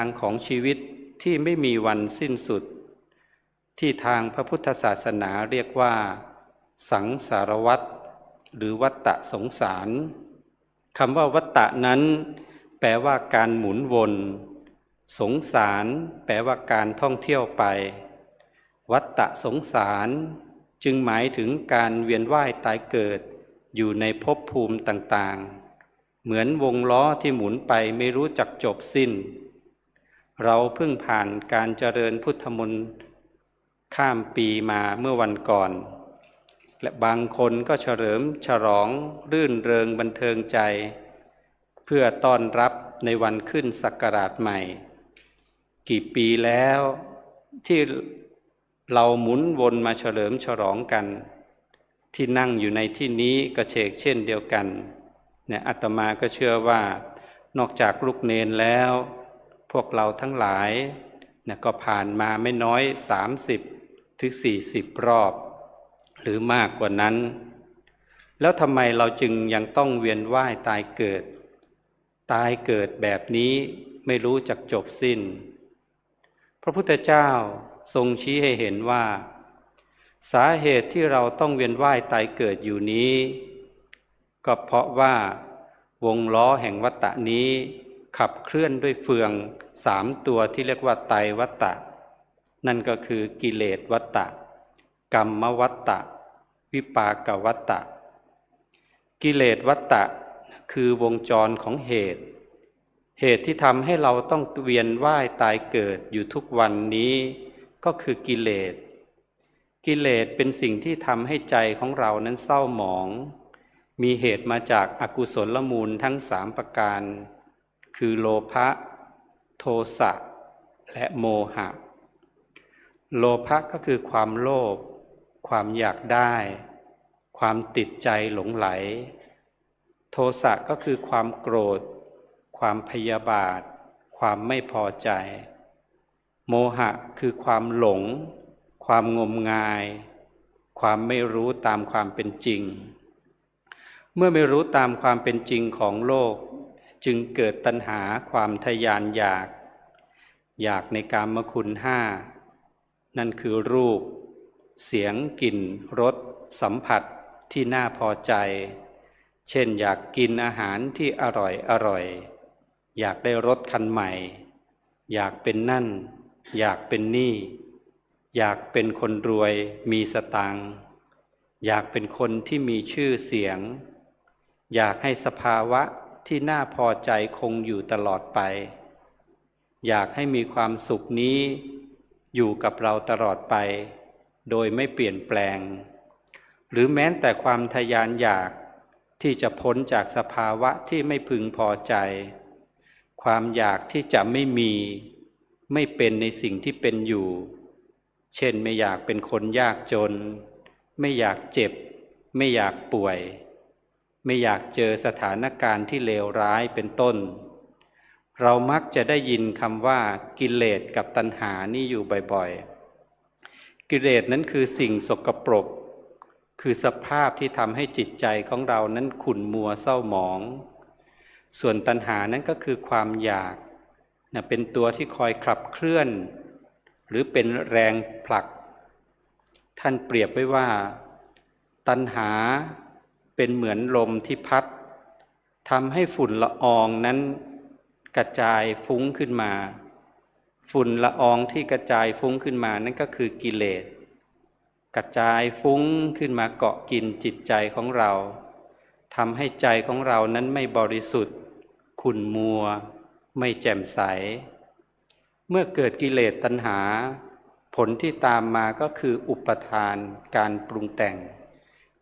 งของชีวิตที่ไม่มีวันสิ้นสุดที่ทางพระพุทธศาสนาเรียกว่าสังสารวัฏหรือวัฏฏะสงสารคำว่าวัฏฏะนั้นแปลว่าการหมุนวนสงสารแปลว่าการท่องเที่ยวไปวัฏฏะสงสารจึงหมายถึงการเวียนว่ายตายเกิดอยู่ในภพภูมิต่างๆเหมือนวงล้อที่หมุนไปไม่รู้จักจบสิ้นเราเพิ่งผ่านการเจริญพุทธมนต์ข้ามปีมาเมื่อวันก่อนและบางคนก็เฉลิมฉลองรื่นเริงบันเทิงใจเพื่อต้อนรับในวันขึ้นศักราชใหม่กี่ปีแล้วที่เราหมุนวนมาเฉลิมฉลองกันที่นั่งอยู่ในที่นี้ก็เช่นเดียวกันเนี่ยอาตมาก็เชื่อว่านอกจากลูกเนนแล้วพวกเราทั้งหลายเนี่ยก็ผ่านมาไม่น้อย30 ถึง 40 รอบหรือมากกว่านั้นแล้วทำไมเราจึงยังต้องเวียนว่ายตายเกิดแบบนี้ไม่รู้จักจบสิ้นพระพุทธเจ้าทรงชี้ให้เห็นว่าสาเหตุที่เราต้องเวียนว่ายตายเกิดอยู่นี้ก็เพราะว่าวงล้อแห่งวัฏฏะนี้ขับเคลื่อนด้วยเฟือง3 ตัวที่เรียกว่าไตรวัฏฏะนั่นก็คือกิเลสวัฏฏะกรรมวัฏฏะวิปากวัฏฏะกิเลสวัฏฏะคือวงจรของเหตุที่ทำให้เราต้องเวียนว่ายตายเกิดอยู่ทุกวันนี้ก็คือกิเลสเป็นสิ่งที่ทำให้ใจของเรานั้นเศร้าหมองมีเหตุมาจากอกุศลมูลทั้ง3 ประการคือโลภะโทสะและโมหะโลภะก็คือความโลภความอยากได้ความติดใจหลงไหลโทสะก็คือความโกรธความพยาบาทความไม่พอใจโมหะคือความหลงความงมงายความไม่รู้ตามความเป็นจริงเมื่อไม่รู้ตามความเป็นจริงของโลกจึงเกิดตัณหาความทยานอยากในกามคุณ5นั่นคือรูปเสียงกลิ่นรสสัมผัสที่น่าพอใจเช่นอยากกินอาหารที่อร่อยอยากได้รถคันใหม่อยากเป็นนั่นอยากเป็นนี่อยากเป็นคนรวยมีสตางค์อยากเป็นคนที่มีชื่อเสียงอยากให้สภาวะที่น่าพอใจคงอยู่ตลอดไปอยากให้มีความสุขนี้อยู่กับเราตลอดไปโดยไม่เปลี่ยนแปลงหรือแม้แต่ความทยานอยากที่จะพ้นจากสภาวะที่ไม่พึงพอใจความอยากที่จะไม่เป็นในสิ่งที่เป็นอยู่เช่นไม่อยากเป็นคนยากจนไม่อยากเจ็บไม่อยากป่วยไม่อยากเจอสถานการณ์ที่เลวร้ายเป็นต้นเรามักจะได้ยินคำว่ากิเลสกับตัณหานี่อยู่บ่อยๆกิเลสนั้นคือสิ่งสกปรกคือสภาพที่ทำให้จิตใจของเรานั้นขุ่นมัวเศร้าหมองส่วนตัณหานั้นก็คือความอยากเป็นตัวที่คอยขับเคลื่อนหรือเป็นแรงผลักท่านเปรียบไว้ว่าตัณหาเป็นเหมือนลมที่พัดทำให้ฝุ่นละอองนั้นกระจายฟุ้งขึ้นมาฝุ่นละอองที่กระจายฟุ้งขึ้นมานั่นก็คือกิเลสกระจายฟุ้งขึ้นมาเกาะกินจิตใจของเราทำให้ใจของเรานั้นไม่บริสุทธิ์ขุ่นมัวไม่แจ่มใสเมื่อเกิดกิเลสตัณหาผลที่ตามมาก็คืออุปทานการปรุงแต่ง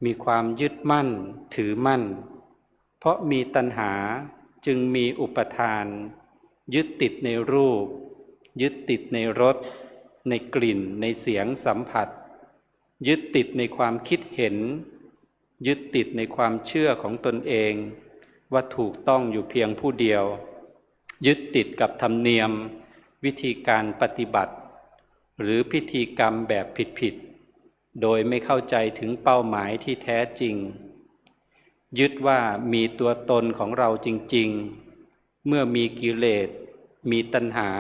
มีความยึดมั่นถือมั่นเพราะมีตัณหาจึงมีอุปทานยึดติดในรูปยึดติดในรสในกลิ่นในเสียงสัมผัสยึดติดในความคิดเห็นยึดติดในความเชื่อของตนเองว่าถูกต้องอยู่เพียงผู้เดียวยึดติดกับธรรมเนียมวิธีการปฏิบัติ หรือพิธีกรรมแบบผิดๆโดยไม่เข้าใจถึงเป้าหมายที่แท้จริงยึดว่ามีตัวตนของเราจริงๆเมื่อมีกิเลสมีตัณหา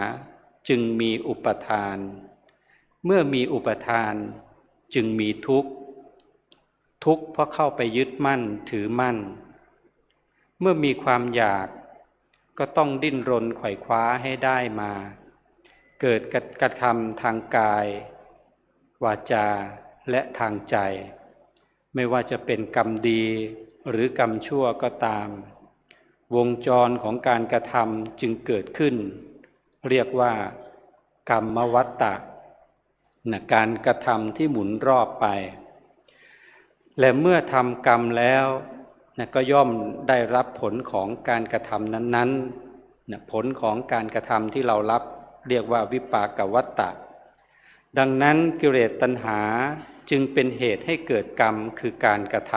จึงมีอุปทานเมื่อมีอุปทานจึงมีทุกข์เพราะเข้าไปยึดมั่นถือมั่นเมื่อมีความอยากก็ต้องดิ้นรนไขว่คว้าให้ได้มาเกิดกระทำทางกายวาจาและทางใจไม่ว่าจะเป็นกรรมดีหรือกรรมชั่วก็ตามวงจรของการกระทำจึงเกิดขึ้นเรียกว่ากรรมวัฏฏะการกระทำที่หมุนรอบไปและเมื่อทำกรรมแล้วก็ย่อมได้รับผลของการกระทำนั้นๆผลของการกระทำที่เรารับเรียกว่าวิปากวัฏฏะดังนั้นกิเลสตัณหาจึงเป็นเหตุให้เกิดกรรมคือการกระท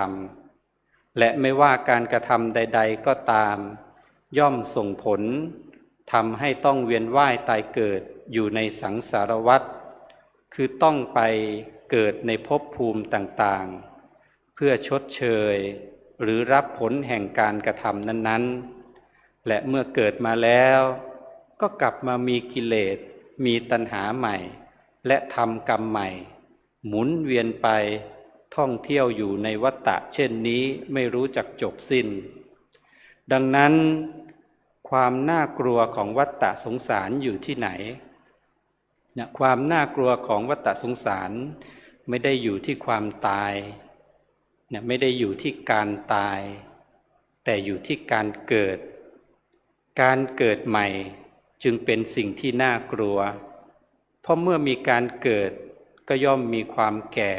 ำและไม่ว่าการกระทำใดๆก็ตามย่อมส่งผลทำให้ต้องเวียนว่ายตายเกิดอยู่ในสังสารวัฏคือต้องไปเกิดในภพภูมิต่างๆเพื่อชดเชยหรือรับผลแห่งการกระทำนั้นๆและเมื่อเกิดมาแล้วก็กลับมามีกิเลสมีตัณหาใหม่และทำกรรมใหม่หมุนเวียนไปท่องเที่ยวอยู่ในวัฏฏะเช่นนี้ไม่รู้จักจบสิ้นดังนั้นความน่ากลัวของวัฏฏะสงสารอยู่ที่ไหนความน่ากลัวของวัฏฏะสงสารไม่ได้อยู่ที่ความตายไม่ได้อยู่ที่การตายแต่อยู่ที่การเกิดการเกิดใหม่จึงเป็นสิ่งที่น่ากลัวเพราะเมื่อมีการเกิดก็ย่อมมีความแก่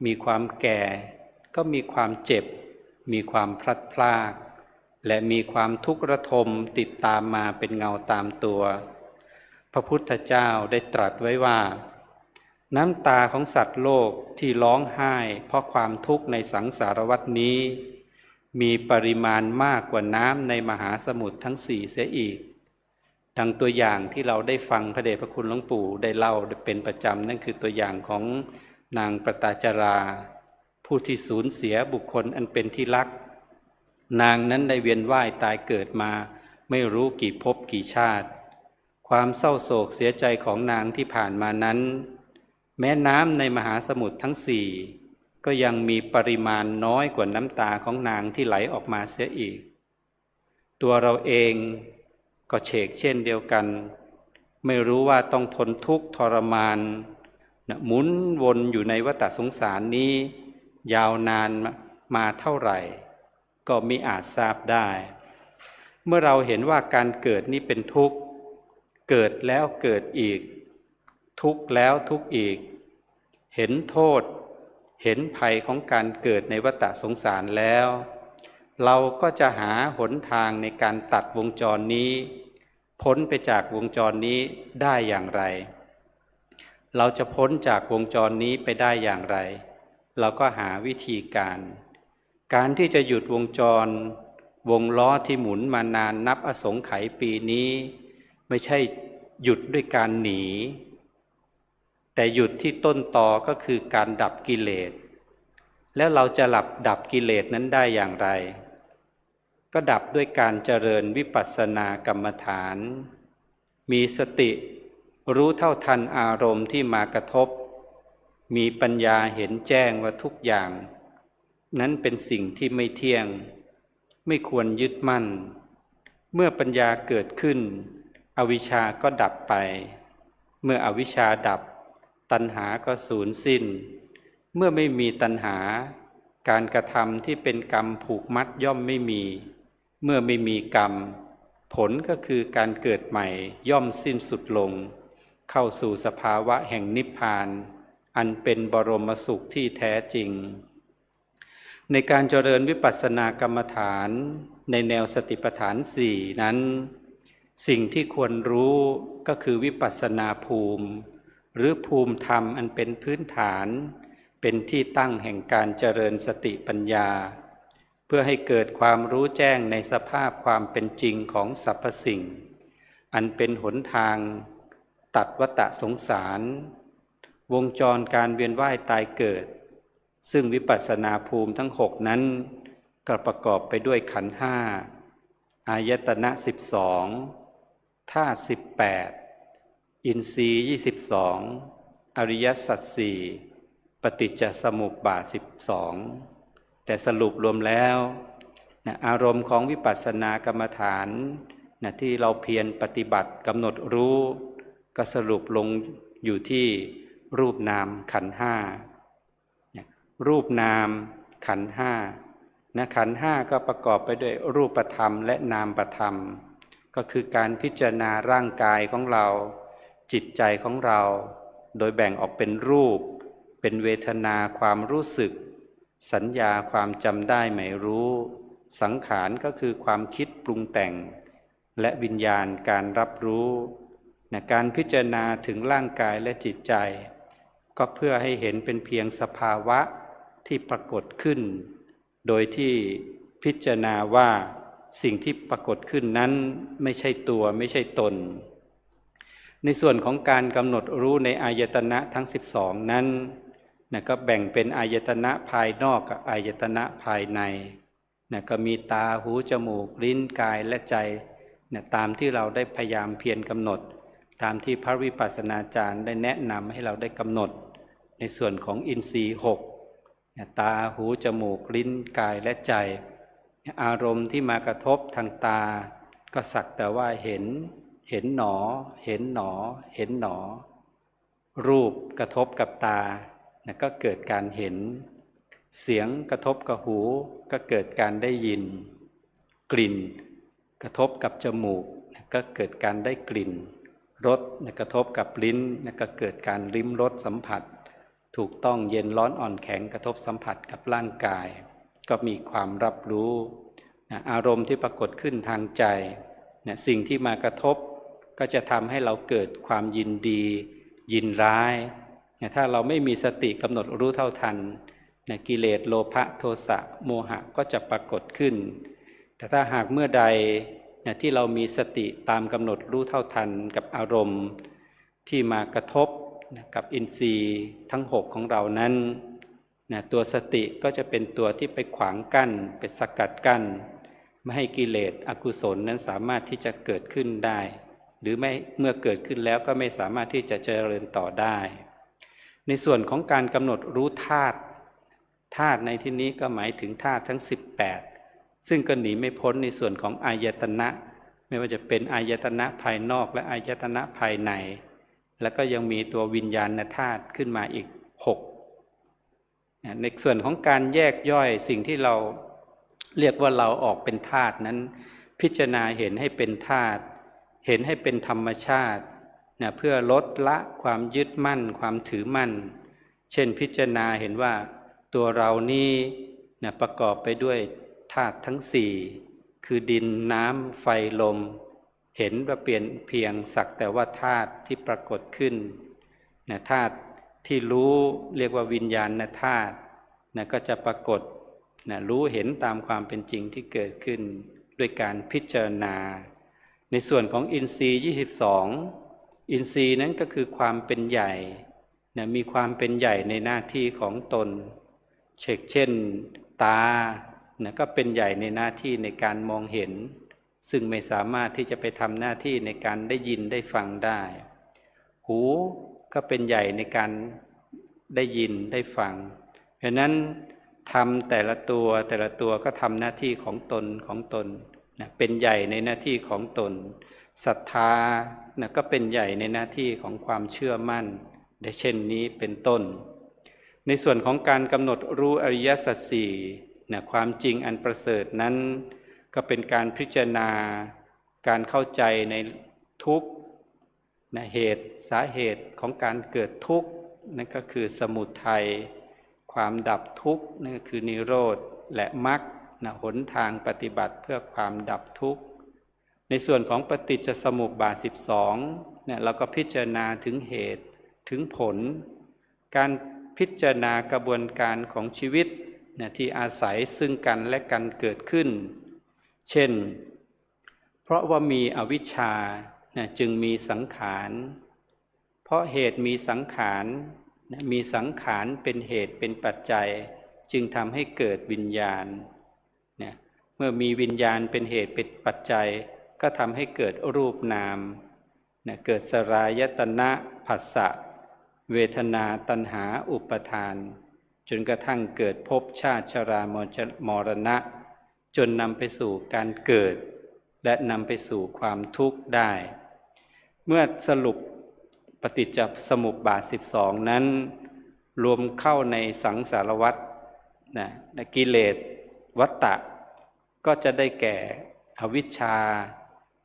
มีความแก่ก็มีความเจ็บมีความพลัดพรากและมีความทุกข์ระทมติดตามมาเป็นเงาตามตัวพระพุทธเจ้าได้ตรัสไว้ว่าน้ำตาของสัตว์โลกที่ร้องไห้เพราะความทุกข์ในสังสารวัฏนี้มีปริมาณมากกว่าน้ำในมหาสมุทรทั้งสี่เสียอีกดังตัวอย่างที่เราได้ฟังพระเดชพระคุณหลวงปู่ได้เล่าเป็นประจำนั่นคือตัวอย่างของนางปตาจาราผู้ที่สูญเสียบุคคลอันเป็นที่รักนางนั้นได้เวียนว่ายตายเกิดมาไม่รู้กี่ภพกี่ชาติความเศร้าโศกเสียใจของนางที่ผ่านมานั้นแม้น้ำในมหาสมุทรทั้งสี่ก็ยังมีปริมาณน้อยกว่าน้ำตาของนางที่ไหลออกมาเสียอีกตัวเราเองก็เฉกเช่นเดียวกันไม่รู้ว่าต้องทนทุกข์ทรมานหมุนวนอยู่ในวัฏสงสารนี้ยาวนานมาเท่าไหร่ก็มิอาจทราบได้เมื่อเราเห็นว่าการเกิดนี้เป็นทุกข์เกิดแล้วเกิดอีกทุกข์แล้วทุกข์อีกเห็นโทษเห็นภัยของการเกิดในวัฏสงสารแล้วเราก็จะหาหนทางในการตัดวงจรนี้พ้นไปจากวงจรนี้ได้อย่างไรเราจะพ้นจากวงจรนี้ไปได้อย่างไรเราก็หาวิธีการที่จะหยุดวงจรวงล้อที่หมุนมานานนับอสงไขยปีนี้ไม่ใช่หยุดด้วยการหนีแต่หยุดที่ต้นตอก็คือการดับกิเลสแล้วเราจะดับกิเลสนั้นได้อย่างไรก็ดับด้วยการเจริญวิปัสสนากรรมฐานมีสติรู้เท่าทันอารมณ์ที่มากระทบมีปัญญาเห็นแจ้งว่าทุกอย่างนั้นเป็นสิ่งที่ไม่เที่ยงไม่ควรยึดมั่นเมื่อปัญญาเกิดขึ้นอวิชชาก็ดับไปเมื่ออวิชชาดับตัณหาก็สูญสิ้นเมื่อไม่มีตัณหาการกระทำที่เป็นกรรมผูกมัดย่อมไม่มีเมื่อไม่มีกรรมผลก็คือการเกิดใหม่ย่อมสิ้นสุดลงเข้าสู่สภาวะแห่งนิพพานอันเป็นบรมสุขที่แท้จริงในการเจริญวิปัสสนากรรมฐานในแนวสติปัฏฐานสี่นั้นสิ่งที่ควรรู้ก็คือวิปัสสนาภูมิหรือภูมิธรรมอันเป็นพื้นฐานเป็นที่ตั้งแห่งการเจริญสติปัญญาเพื่อให้เกิดความรู้แจ้งในสภาพความเป็นจริงของสรรพสิ่งอันเป็นหนทาง ตัดวัฏสงสาร วงจรการเวียนว่ายตายเกิดซึ่งวิปัสสนาภูมิทั้ง6นั้นก็ประกอบไปด้วยขันธ์5อายตนะ12ธาตุ18อินทรีย์22อริยสัจ4ปฏิจจสมุปบาท12แต่สรุปรวมแล้วอารมณ์ของวิปัสสนากรรมฐานที่เราเพียรปฏิบัติกำหนดรู้ก็สรุปลงอยู่ที่รูปนามขันธ์5รูปนามขันธ์5ขันธ์5ก็ประกอบไปด้วยรูปธรรมและนามธรรมก็คือการพิจารณาร่างกายของเราจิตใจของเราโดยแบ่งออกเป็นรูปเป็นเวทนาความรู้สึกสัญญาความจำได้หมายรู้สังขารก็คือความคิดปรุงแต่งและวิญญาณการรับรู้การพิจารณาถึงร่างกายและจิตใจก็เพื่อให้เห็นเป็นเพียงสภาวะที่ปรากฏขึ้นโดยที่พิจารณาว่าสิ่งที่ปรากฏขึ้นนั้นไม่ใช่ตัวไม่ใช่ตนในส่วนของการกำหนดรู้ในอายตนะทั้ง12นั้นก็แบ่งเป็นอายตนะภายนอกกับอายตนะภายในก็มีตาหูจมูกลิ้นกายและใจตามที่เราได้พยายามเพียรกำหนดตามที่พระวิปัสสนาจารย์ได้แนะนำให้เราได้กำหนดในส่วนของอินทรีย์6ตาหูจมูกลิ้นกายและใจอารมณ์ที่มากระทบทางตาก็สักแต่ว่าเห็นหนอเห็นหนอเห็นหนอรูปกระทบกับตาก็เกิดการเห็นเสียงกระทบกับหูก็เกิดการได้ยินกลิ่นกระทบกับจมูกก็เกิดการได้กลิ่นรสกระทบกับลิ้นก็เกิดการลิ้มรสสัมผัสถูกต้องเย็นร้อนอ่อนแข็งกระทบสัมผัสกับร่างกายก็มีความรับรู้อารมณ์ที่ปรากฏขึ้นทางใจสิ่งที่มากระทบก็จะทำให้เราเกิดความยินดียินร้ายถ้าเราไม่มีสติกำหนดรู้เท่าทันกิเลสโลภะโทสะโมหะก็จะปรากฏขึ้นแต่ถ้าหากเมื่อใดที่เรามีสติตามกำหนดรู้เท่าทันกับอารมณ์ที่มากระทบกับอินทรีย์ทั้ง6ของเรานั้นตัวสติก็จะเป็นตัวที่ไปขวางกั้นไปสกัดกั้นไม่ให้กิเลสอกุศลนั้นสามารถที่จะเกิดขึ้นได้หรือไม่เมื่อเกิดขึ้นแล้วก็ไม่สามารถที่จะเจริญต่อได้ในส่วนของการกำหนดรู้ธาตุในที่นี้ก็หมายถึงธาตุทั้ง18ซึ่งก็หนีไม่พ้นในส่วนของอายตนะไม่ว่าจะเป็นอายตนะภายนอกและอายตนะภายในแล้วก็ยังมีตัววิญญาณธาตุขึ้นมาอีก6ในส่วนของการแยกย่อยสิ่งที่เราเรียกว่าเราออกเป็นธาตุนั้นพิจารณาเห็นให้เป็นธาตุเห็นให้เป็นธรรมชาติเพื่อลดละความยึดมั่นความถือมั่นเช่นพิจารณาเห็นว่าตัวเรานี้ประกอบไปด้วยธาตุทั้ง4คือดินน้ำไฟลมเห็นว่าเปลี่ยนเพียงสักแต่ว่าธาตุที่ปรากฏขึ้นธาตุที่รู้เรียกว่าวิญญาณธาตุก็จะปรากฏรู้เห็นตามความเป็นจริงที่เกิดขึ้นด้วยการพิจารณาในส่วนของอินทรีย์22อินทรีย์นั้นก็คือความเป็นใหญ่มีความเป็นใหญ่ในหน้าที่ของตนเช่นตาก็เป็นใหญ่ในหน้าที่ในการมองเห็นซึ่งไม่สามารถที่จะไปทำหน้าที่ในการได้ยินได้ฟังได้หูก็เป็นใหญ่ในการได้ยินได้ฟังเพราะนั้นทำแต่ละตัวก็ทำหน้าที่ของตนเป็นใหญ่ในหน้าที่ของตนศรัทธาก็เป็นใหญ่ในหน้าที่ของความเชื่อมั่นได้เช่นนี้เป็นต้นในส่วนของการกำหนดรู้อริยสัจสี่ความจริงอันประเสริฐนั้นก็เป็นการพิจารณาการเข้าใจในทุกข์เหตุสาเหตุของการเกิดทุกข์นั่นก็คือสมุทัยความดับทุกข์นั่นก็คือนิโรธและมรรคหนทางปฏิบัติเพื่อความดับทุกข์ในส่วนของปฏิจจสมุปบาท12เราก็พิจารณาถึงเหตุถึงผลการพิจารณากระบวนการของชีวิตที่อาศัยซึ่งกันและกันเกิดขึ้นเช่นเพราะว่ามีอวิชชาจึงมีสังขาร เพราะเหตุมีสังขารมีสังขารเป็นเหตุเป็นปัจจัยจึงทำให้เกิดวิญญาณเนี่ยเมื่อมีวิญญาณเป็นเหตุเป็นปัจจัยก็ทำให้เกิดรูปนามเกิดสลายตนะผัสสะเวทนาตัณหาอุปทานจนกระทั่งเกิดภพชาติชรามรณะจนนำไปสู่การเกิดและนำไปสู่ความทุกข์ได้ เมื่อสรุปปฏิจจสมุปบาท12นั้นรวมเข้าในสังสารวัฏกิเลสวัฏฏะก็จะได้แก่อวิชชา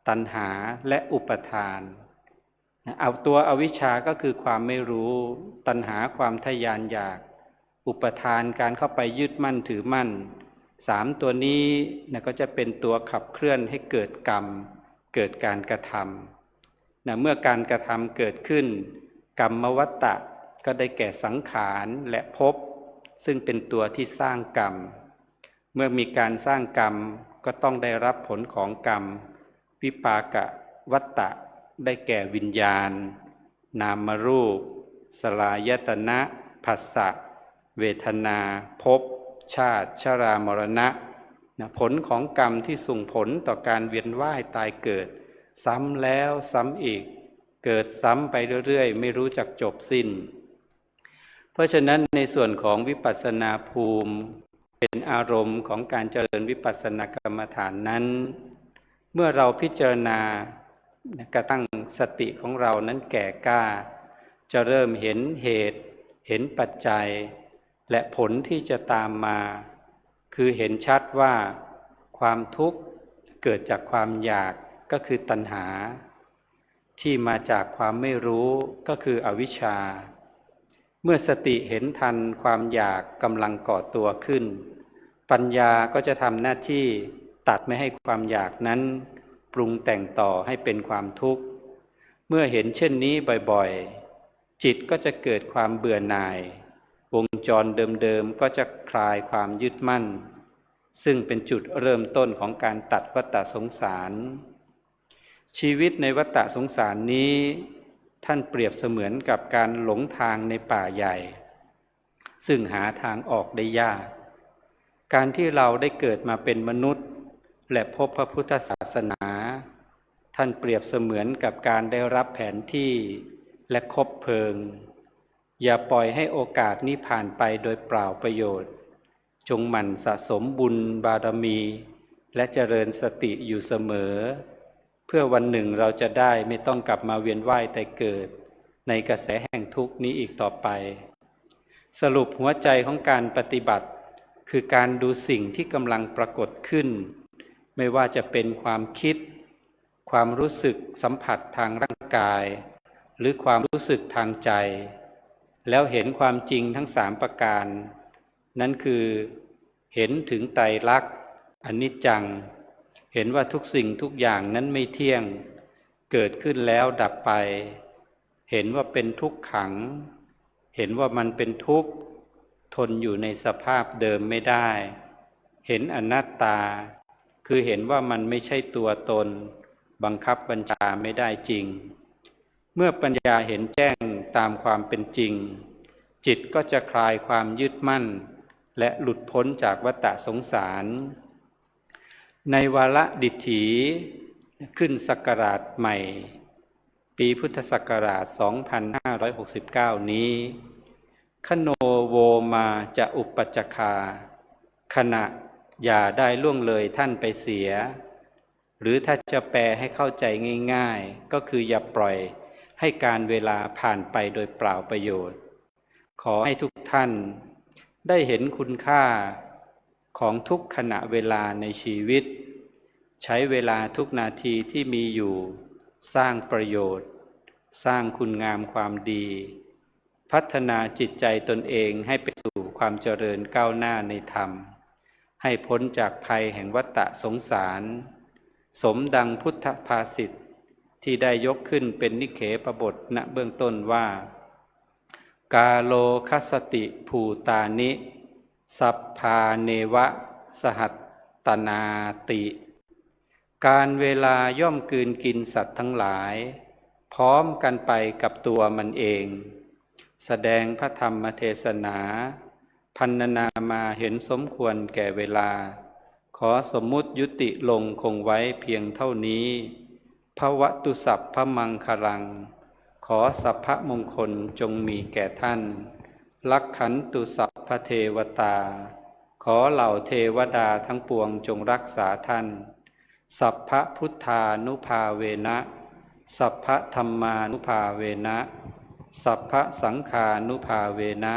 ตัณหาและอุปทานเอาตัวอวิชชาก็คือความไม่รู้ตัณหาความทะยานอยากอุปทานการเข้าไปยึดมั่นถือมั่น3ตัวนี้ก็จะเป็นตัวขับเคลื่อนให้เกิดกรรมเกิดการกระทำเมื่อการกระทำเกิดขึ้นกรรมวัฏฏะก็ได้แก่สังขารและภพซึ่งเป็นตัวที่สร้างกรรมเมื่อมีการสร้างกรรมก็ต้องได้รับผลของกรรมวิปากวัฏฏะได้แก่วิญญาณนามรูปสลายตนะผัสสะเวทนาภพชาติชรามรณะผลของกรรมที่ส่งผลต่อการเวียนว่ายตายเกิดซ้ำแล้วซ้ำอีกเกิดซ้ำไปเรื่อยๆไม่รู้จักจบสิ้นเพราะฉะนั้นในส่วนของวิปัสสนาภูมิเป็นอารมณ์ของการเจริญวิปัสสนากรรมฐานนั้นเมื่อเราพิจารณากระตั้งสติของเรานั้นแก่กล้าจะเริ่มเห็นเหตุเห็นปัจจัยและผลที่จะตามมาคือเห็นชัดว่าความทุกข์เกิดจากความอยากก็คือตัณหาที่มาจากความไม่รู้ก็คืออวิชชาเมื่อสติเห็นทันความอยากกำลังก่อตัวขึ้นปัญญาก็จะทำหน้าที่ตัดไม่ให้ความอยากนั้นปรุงแต่งต่อให้เป็นความทุกข์เมื่อเห็นเช่นนี้บ่อยๆจิตก็จะเกิดความเบื่อหน่ายวงจรเดิมๆก็จะคลายความยึดมั่นซึ่งเป็นจุดเริ่มต้นของการตัดวัฏฏสงสารชีวิตในวัฏฏสงสารนี้ท่านเปรียบเสมือนกับการหลงทางในป่าใหญ่ซึ่งหาทางออกได้ยากการที่เราได้เกิดมาเป็นมนุษย์และพบพระพุทธศาสนาท่านเปรียบเสมือนกับการได้รับแผนที่และคบเพลิงอย่าปล่อยให้โอกาสนี้ผ่านไปโดยเปล่าประโยชน์จงหมั่นสะสมบุญบารมีและเจริญสติอยู่เสมอเพื่อวันหนึ่งเราจะได้ไม่ต้องกลับมาเวียนว่ายตายเกิดในกระแสแห่งทุกข์นี้อีกต่อไปสรุปหัวใจของการปฏิบัติคือการดูสิ่งที่กำลังปรากฏขึ้นไม่ว่าจะเป็นความคิดความรู้สึกสัมผัสทางร่างกายหรือความรู้สึกทางใจแล้วเห็นความจริงทั้ง3ประการนั่นคือเห็นถึงไตรลักษณ์อนิจจังเห็นว่าทุกสิ่งทุกอย่างนั้นไม่เที่ยงเกิดขึ้นแล้วดับไปเห็นว่าเป็นทุกขังเห็นว่ามันเป็นทุกข์ทนอยู่ในสภาพเดิมไม่ได้เห็นอนัตตาคือเห็นว่ามันไม่ใช่ตัวตนบังคับบัญชาไม่ได้จริงเมื่อปัญญาเห็นแจ้งตามความเป็นจริงจิตก็จะคลายความยึดมั่นและหลุดพ้นจากวัฏสงสารในวาระดิถีขึ้นศักราชใหม่ปีพุทธศักราช 2569 นี้คโนโวมาจะอุปัจจคาขณะอย่าได้ล่วงเลยท่านไปเสียหรือถ้าจะแปลให้เข้าใจง่ายๆก็คืออย่าปล่อยให้การเวลาผ่านไปโดยเปล่าประโยชน์ขอให้ทุกท่านได้เห็นคุณค่าของทุกขณะเวลาในชีวิตใช้เวลาทุกนาทีที่มีอยู่สร้างประโยชน์สร้างคุณงามความดีพัฒนาจิตใจตนเองให้ไปสู่ความเจริญก้าวหน้าในธรรมให้พ้นจากภัยแห่งวัฏสงสารสมดังพุทธภาษิตที่ได้ยกขึ้นเป็นนิเขปบทณเบื้องต้นว่ากาโลคัสสติภูตานิสัพพาเนวะสหัตตนาติการเวลาย่อมกลืนกินสัตว์ทั้งหลาย พร้อมกันไปกับตัวมันเอง แสดงพระธรรมเทศนาพรรณนามาเห็นสมควรแก่เวลา ขอสมมุติยุติลงคงไว้เพียงเท่านี้ภวตุสัพพมังคลัง ขอสัพพมงคลจงมีแก่ท่านลักขันตุสัพพเทวตา ขอเหล่าเทวดาทั้งปวงจงรักษาท่านสัพพพุทธานุภาเวนะสัพพธรรมานุภาเวนะสัพพสังฆานุภาเวนะ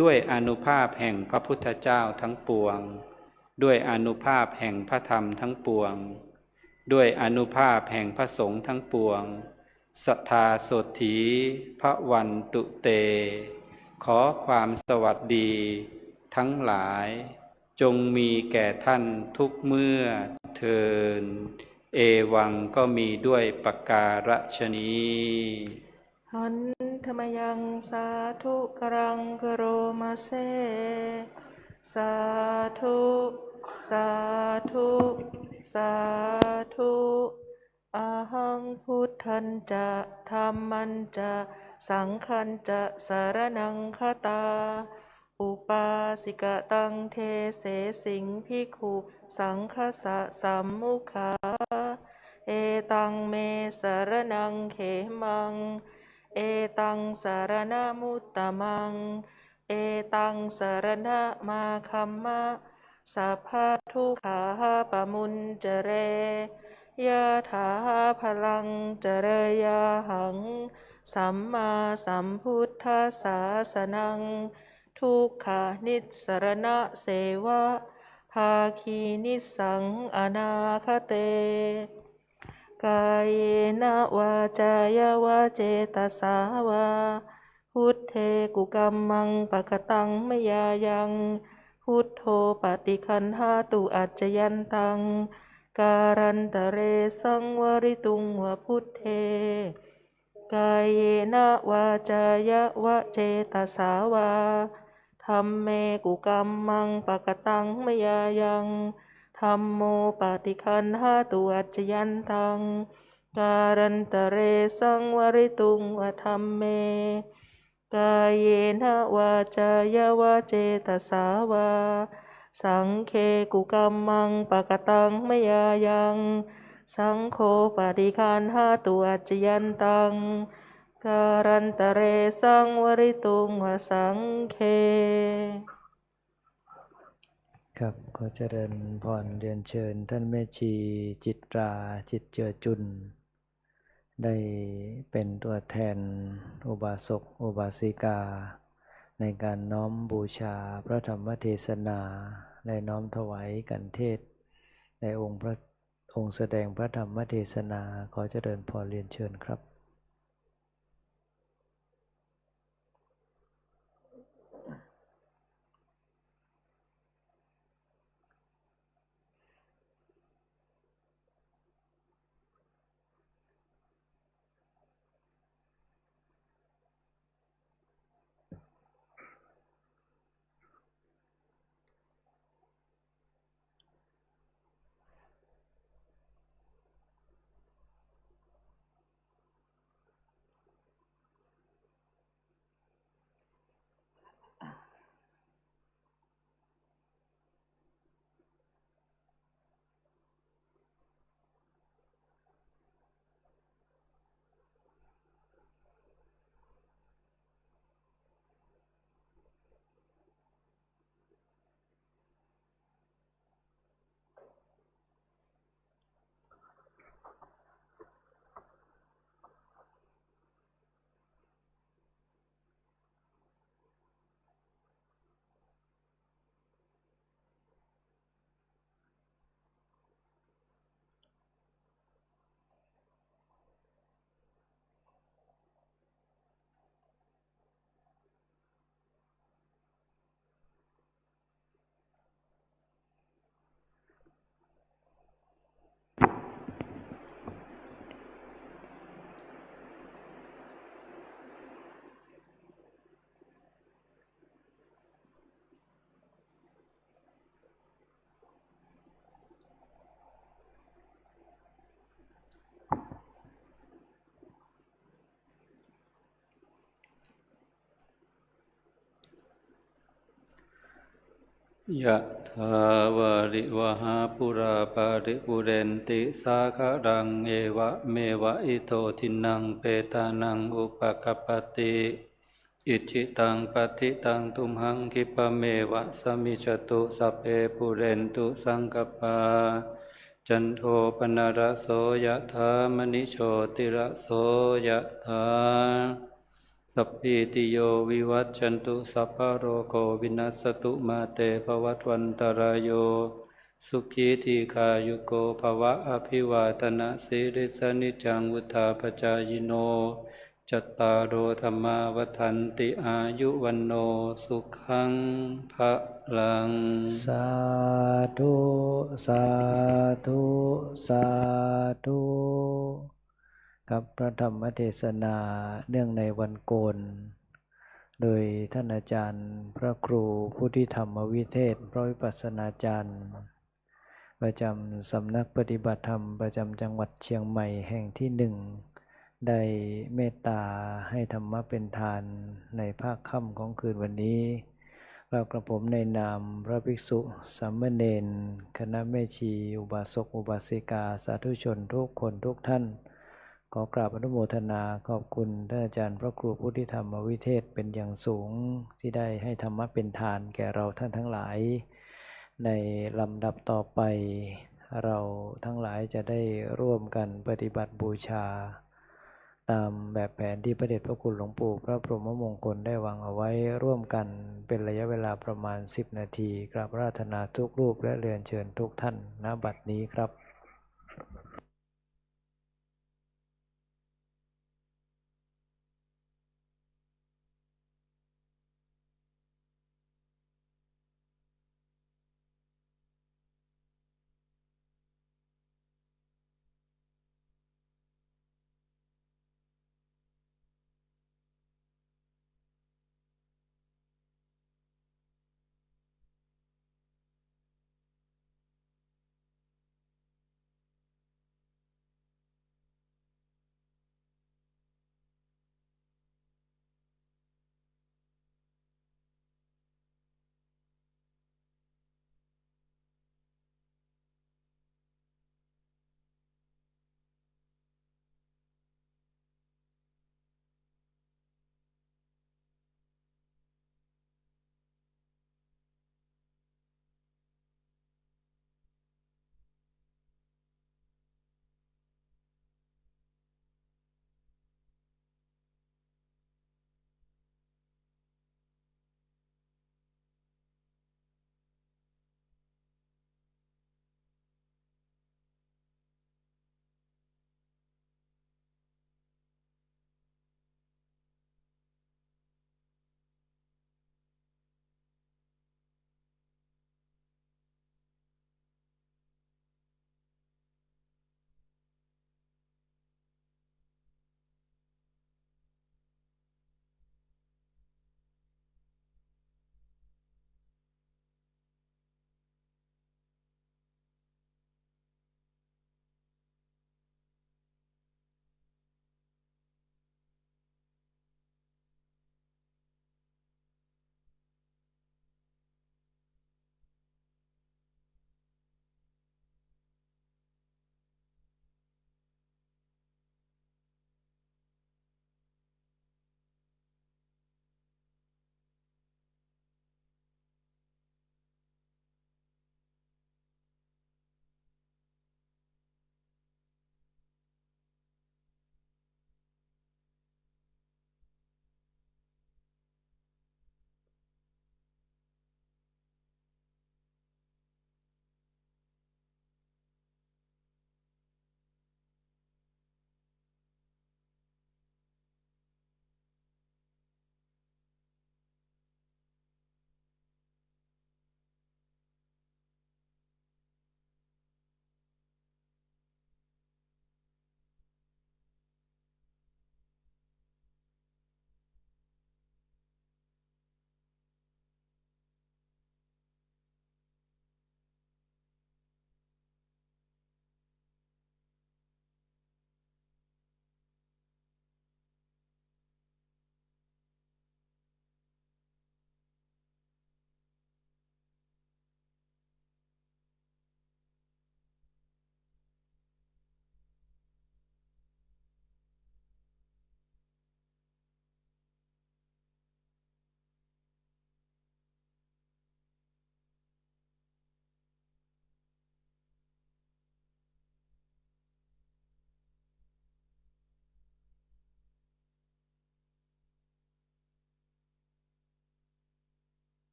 ด้วยอานุภาพแห่งพระพุทธเจ้าทั้งปวงด้วยอานุภาพแห่งพระธรรมทั้งปวงด้วยอานุภาพแห่งพระสงฆ์ทั้งปวงสัทธาโสถีพระวันตุเตขอความสวัสดีทั้งหลายจงมีแก่ท่านทุกเมื่อเทินเอวังก็มีด้วยประการฉนี้หันธรรมยังสาธุกรังกโรมาเซสาธุสาธุสาธุอะหังพุทธันจะธัมมัญจะสังฆัญจะสารนังคตาอุปาสิกตังเทเสสิงภิกขุสังฆสะสัมมุขาเอตังเมสารนังเขมังเอตังสารณมุตตมังเอตังสารณมาคัมมะสัพพทุกขาปมุญจเรยะถาพลังจเรยาหังสัมมาสัมพุทธัสสะสนังทุกขานิสสรณะเสวะภาคีนิสังอนาคเตกายนะวาจายวาเจตสาวาพุทเทกุกัมมังปะกตังมยายังพุทโธปฏิคันหาตุอัจจยันตังการันตะเรสังวริตุงวะพุทเทกายนะวาจายวะเจตสาวาธัมเมกุกัมมังปะกตังมยายังธัมโมปฏิคันหาตุอัจจยันตังการันตะเรสังวริตุงวะธัมเมกายนะวาจายวะเจตสาวาสังเคกุกัมมังปะกตังมยายังสังโฆปฏิคันหาตุอัจจยันตังการันตะเรสังวริตุงวะสังเคครับขอเจริญพรเรียนเชิญท่านแม่ชีจิตราจิตเจือจุนได้เป็นตัวแทนอุบาสกอุบาสิกาในการน้อมบูชาพระธรรมเทศนาและน้อมถวายกันเทศในองค์แสดงพระธรรมเทศนาขอเจริญพรเรียนเชิญครับ ยะถาวาริวหาปุราปาริปุเรนติสาคารังเอวะเมวะอิโตทินังเปตานังอุปกปปติอิจิตังปฏิตังตุมหังคิปะเมวะสมิจตุสัพเพปุเรนตุสังกปาจันโทปนรโสยะถามณิโชติระโสยะถาสัพพิติโยวิวัจจันตุสัพพะโรโควินัสตุมาเตภวัตวันตรายโยสุขีทีขายุโกภวะอภิวาทนาสิริสนิจังวุธาปจายโนจัตตารโอธรรมาวัฏันติอายุวันโนสุขังภะลัง สาธุสาธุสาธุกับพระธรรมเทศนาเนื่องในวันโกนโดยท่านอาจารย์พระครูพุทธิธรรมวิเทศพระวิปัสสนาจารย์ประจำสำนักปฏิบัติธรรมประจำจังหวัดเชียงใหม่แห่งที่หนึ่งได้เมตตาให้ธรรมะเป็นทานในภาคค่ำของคืนวันนี้กระผมในนามพระภิกษุสามเณรคณะแม่ชีอุบาสกอุบาสิกาสาธุชนทุกคนทุกท่านขอกราบอนุโมทนาขอบคุณท่านอาจารย์พระครูพุทธิธรรมวิเทศเป็นอย่างสูงที่ได้ให้ธรรมะเป็นทานแก่เราท่านทั้งหลายในลำดับต่อไปเราทั้งหลายจะได้ร่วมกันปฏิบัติบูชาตามแบบแผนที่พระเดชพระคุณหลวงปู่พระพรหมมงคลได้วางเอาไว้ร่วมกันเป็นระยะเวลาประมาณ10 นาทีกราบอาราธนาทุกรูปและเรียนเชิญทุกท่านณบัดนี้ครับ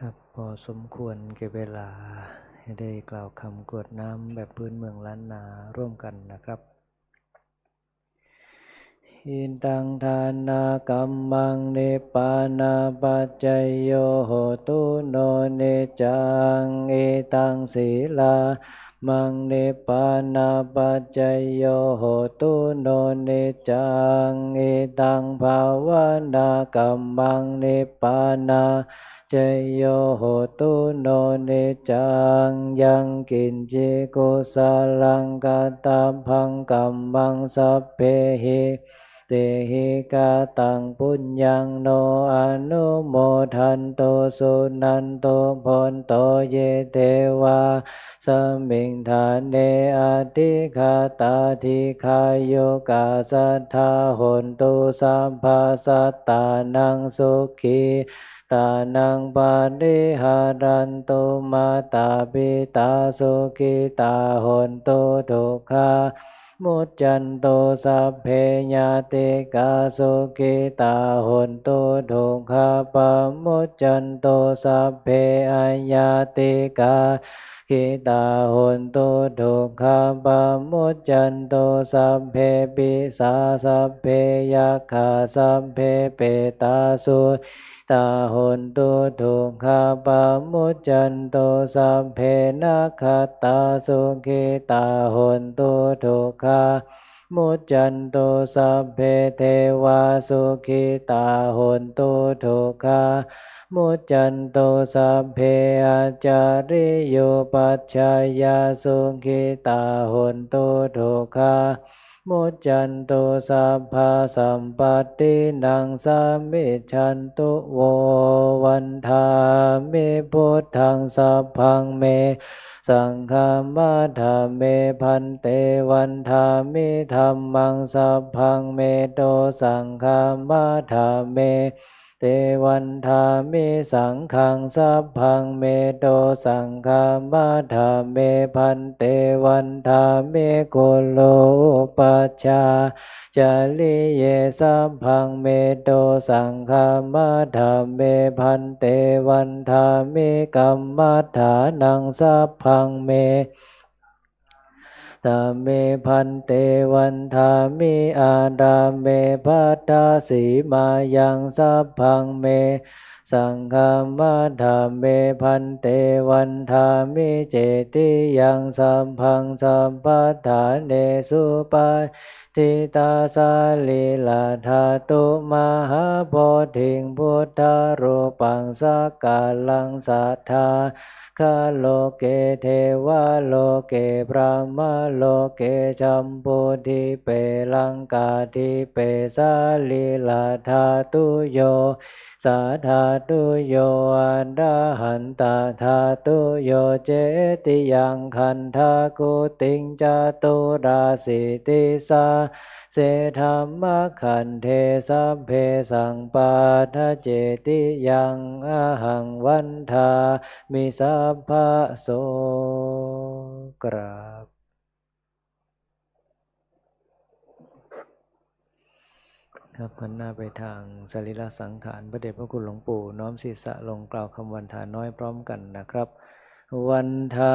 ครับพอสมควรแก่เวลาให้ได้กล่าวคำกรวดน้ำแบบพื้นเมืองล้านนาร่วมกันนะครับอิตังทานากัมมังเนปานาปัจจยโยโหตุโนเนจังเอตังศีลามังเนปานาปัจจยโยโหตุโนเนจังเอตังภาวนากัมมังเนปานาจโยโหตุโนเนจังยังกินจิกุสาลังกตาพังกัมมังสัพเพหิเตหิกาตังปุญญังโนอนุโมทันโตสุนันโตพนโตเยเทวาสมิงทานเนอติคาตาทิคายโยกาสัทธาหนตุสัมภาสัตตานังสุขีตานังปาริหารันตุมาตาปิตาสุขิตาหนตุทุกขามุจจันโตสัพเพญาติกาสุขิตาหนตุทุกขาปะมุจจันโตสัพเพอัญญาติกาขิตาหนตุทุกขาปะมุจจันโตสัพเพปิสาสัพเพยัคขาสัพเพเปตาสุตาหนตุทุกขาปะมุจจันโตสัพเพนัคขตาสุขิตาหนตุทุกขามุจจันโตสัพเพเทวาสุขิตาหนตุทุกขามุจจันโตสัพเพอาจาริโยปัชฌายาสุขิตาหนตุทุกขามุจจันตุสัพพะสัมปตินังสามิชันตุโววันทามิพุทธังสัพพังเมสังฆามาธาเมพันเตวันทามิธัมมังสัพพังเมโตสังฆามาธาเมเตวันทามิสังฆังสัพพังเมโตสังฆามาธาเมพันเตวันทามิโกโลปัชฌาจาริเยสัพพังเมโตสังฆามาธาเมพันเตวันทามิกัมมัฏฐานังสัพพังเมตาเมพันเตวันทามิอาราเมพัตตาสีมายังสัพพังเมสังฆามาธาเมพันเตวันทามิเจติยังสัพพังสัพพัทธาเนสุปาทิตาสาลีลาธาตุมหาโพธิงพุทธรูปังสักกาลังสัทธาคาโลเกเทวะโลเกพระมโลเกจัมปุทิเปลังกาทิเปสาลีลาธาตุโยสาธาตุโยอันดาหันตาธาตุโยเจติยังคันธากุติงจตุราสิติสาเสธรรมขันเทสัพเพสังปาทะเจติยังอหังวันทามิสัพพะโสกราบครับหันหน้าไปทางสรีระสังขารพระเดชพระคุณหลวงปู่น้อมศีรษะลงกล่าวคำวันทาน้อยพร้อมกันนะครับวันทา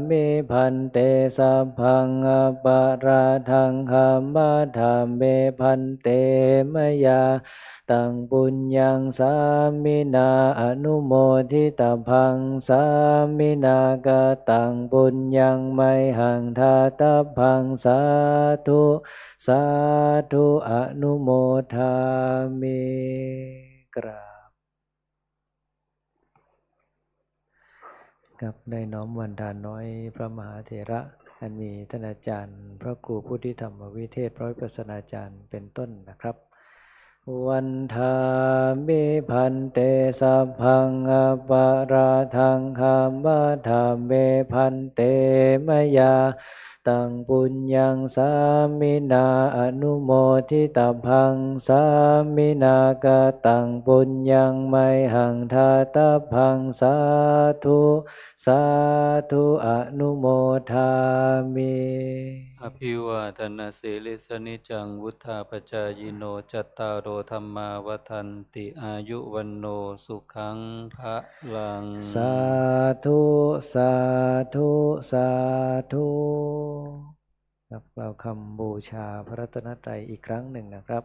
มิพันเตสัพพังอปาราทังคามาธาเมพันเตมยาตังปุญญังสามินาอนุโมทิตาพังสามินากตังปุญญังไมหังทาตาพังสาธุสาธุอนุโมทามิกราบกับได้น้อมวันทานน้อยพระมหาเถระอันมีท่านอาจารย์พระครูพุทธิธรรมวิเทศพระวิปัสสนาจารย์เป็นต้นนะครับวันทามิพันเตสัพพังอปาราทังคามาธาเมพันเตมยาตังปุญญังสามินาอนุโมทิตาพังสามินากตังปุญญังไมหังทาตาพังสาธุสาธุอนุโมทามิอภิวาทนาสีลิสนิจังวุธาปจายโนจัตตารโอ ธรรมาวัฏันติอายุวันโนสุขังภะลัง สาธุสาธุสาธุครับกล่าวคำบูชาพระรัตนตรัยอีกครั้งหนึ่งนะครับ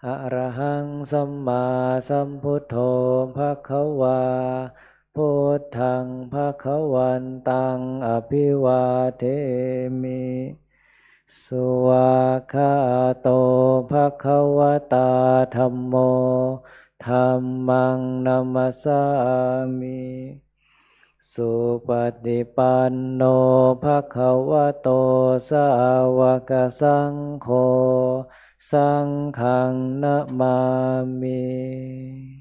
อะระหังสัมมาสัมพุทโธภคะวาพุทธังภคะวันตังอภิวาเทมิสุวากขาโตภคะวตาธัมโมธัมมังนัมสสามิสุปฏิปันโนภะคะวะโตสาวกสังโฆสังฆังนะมามิ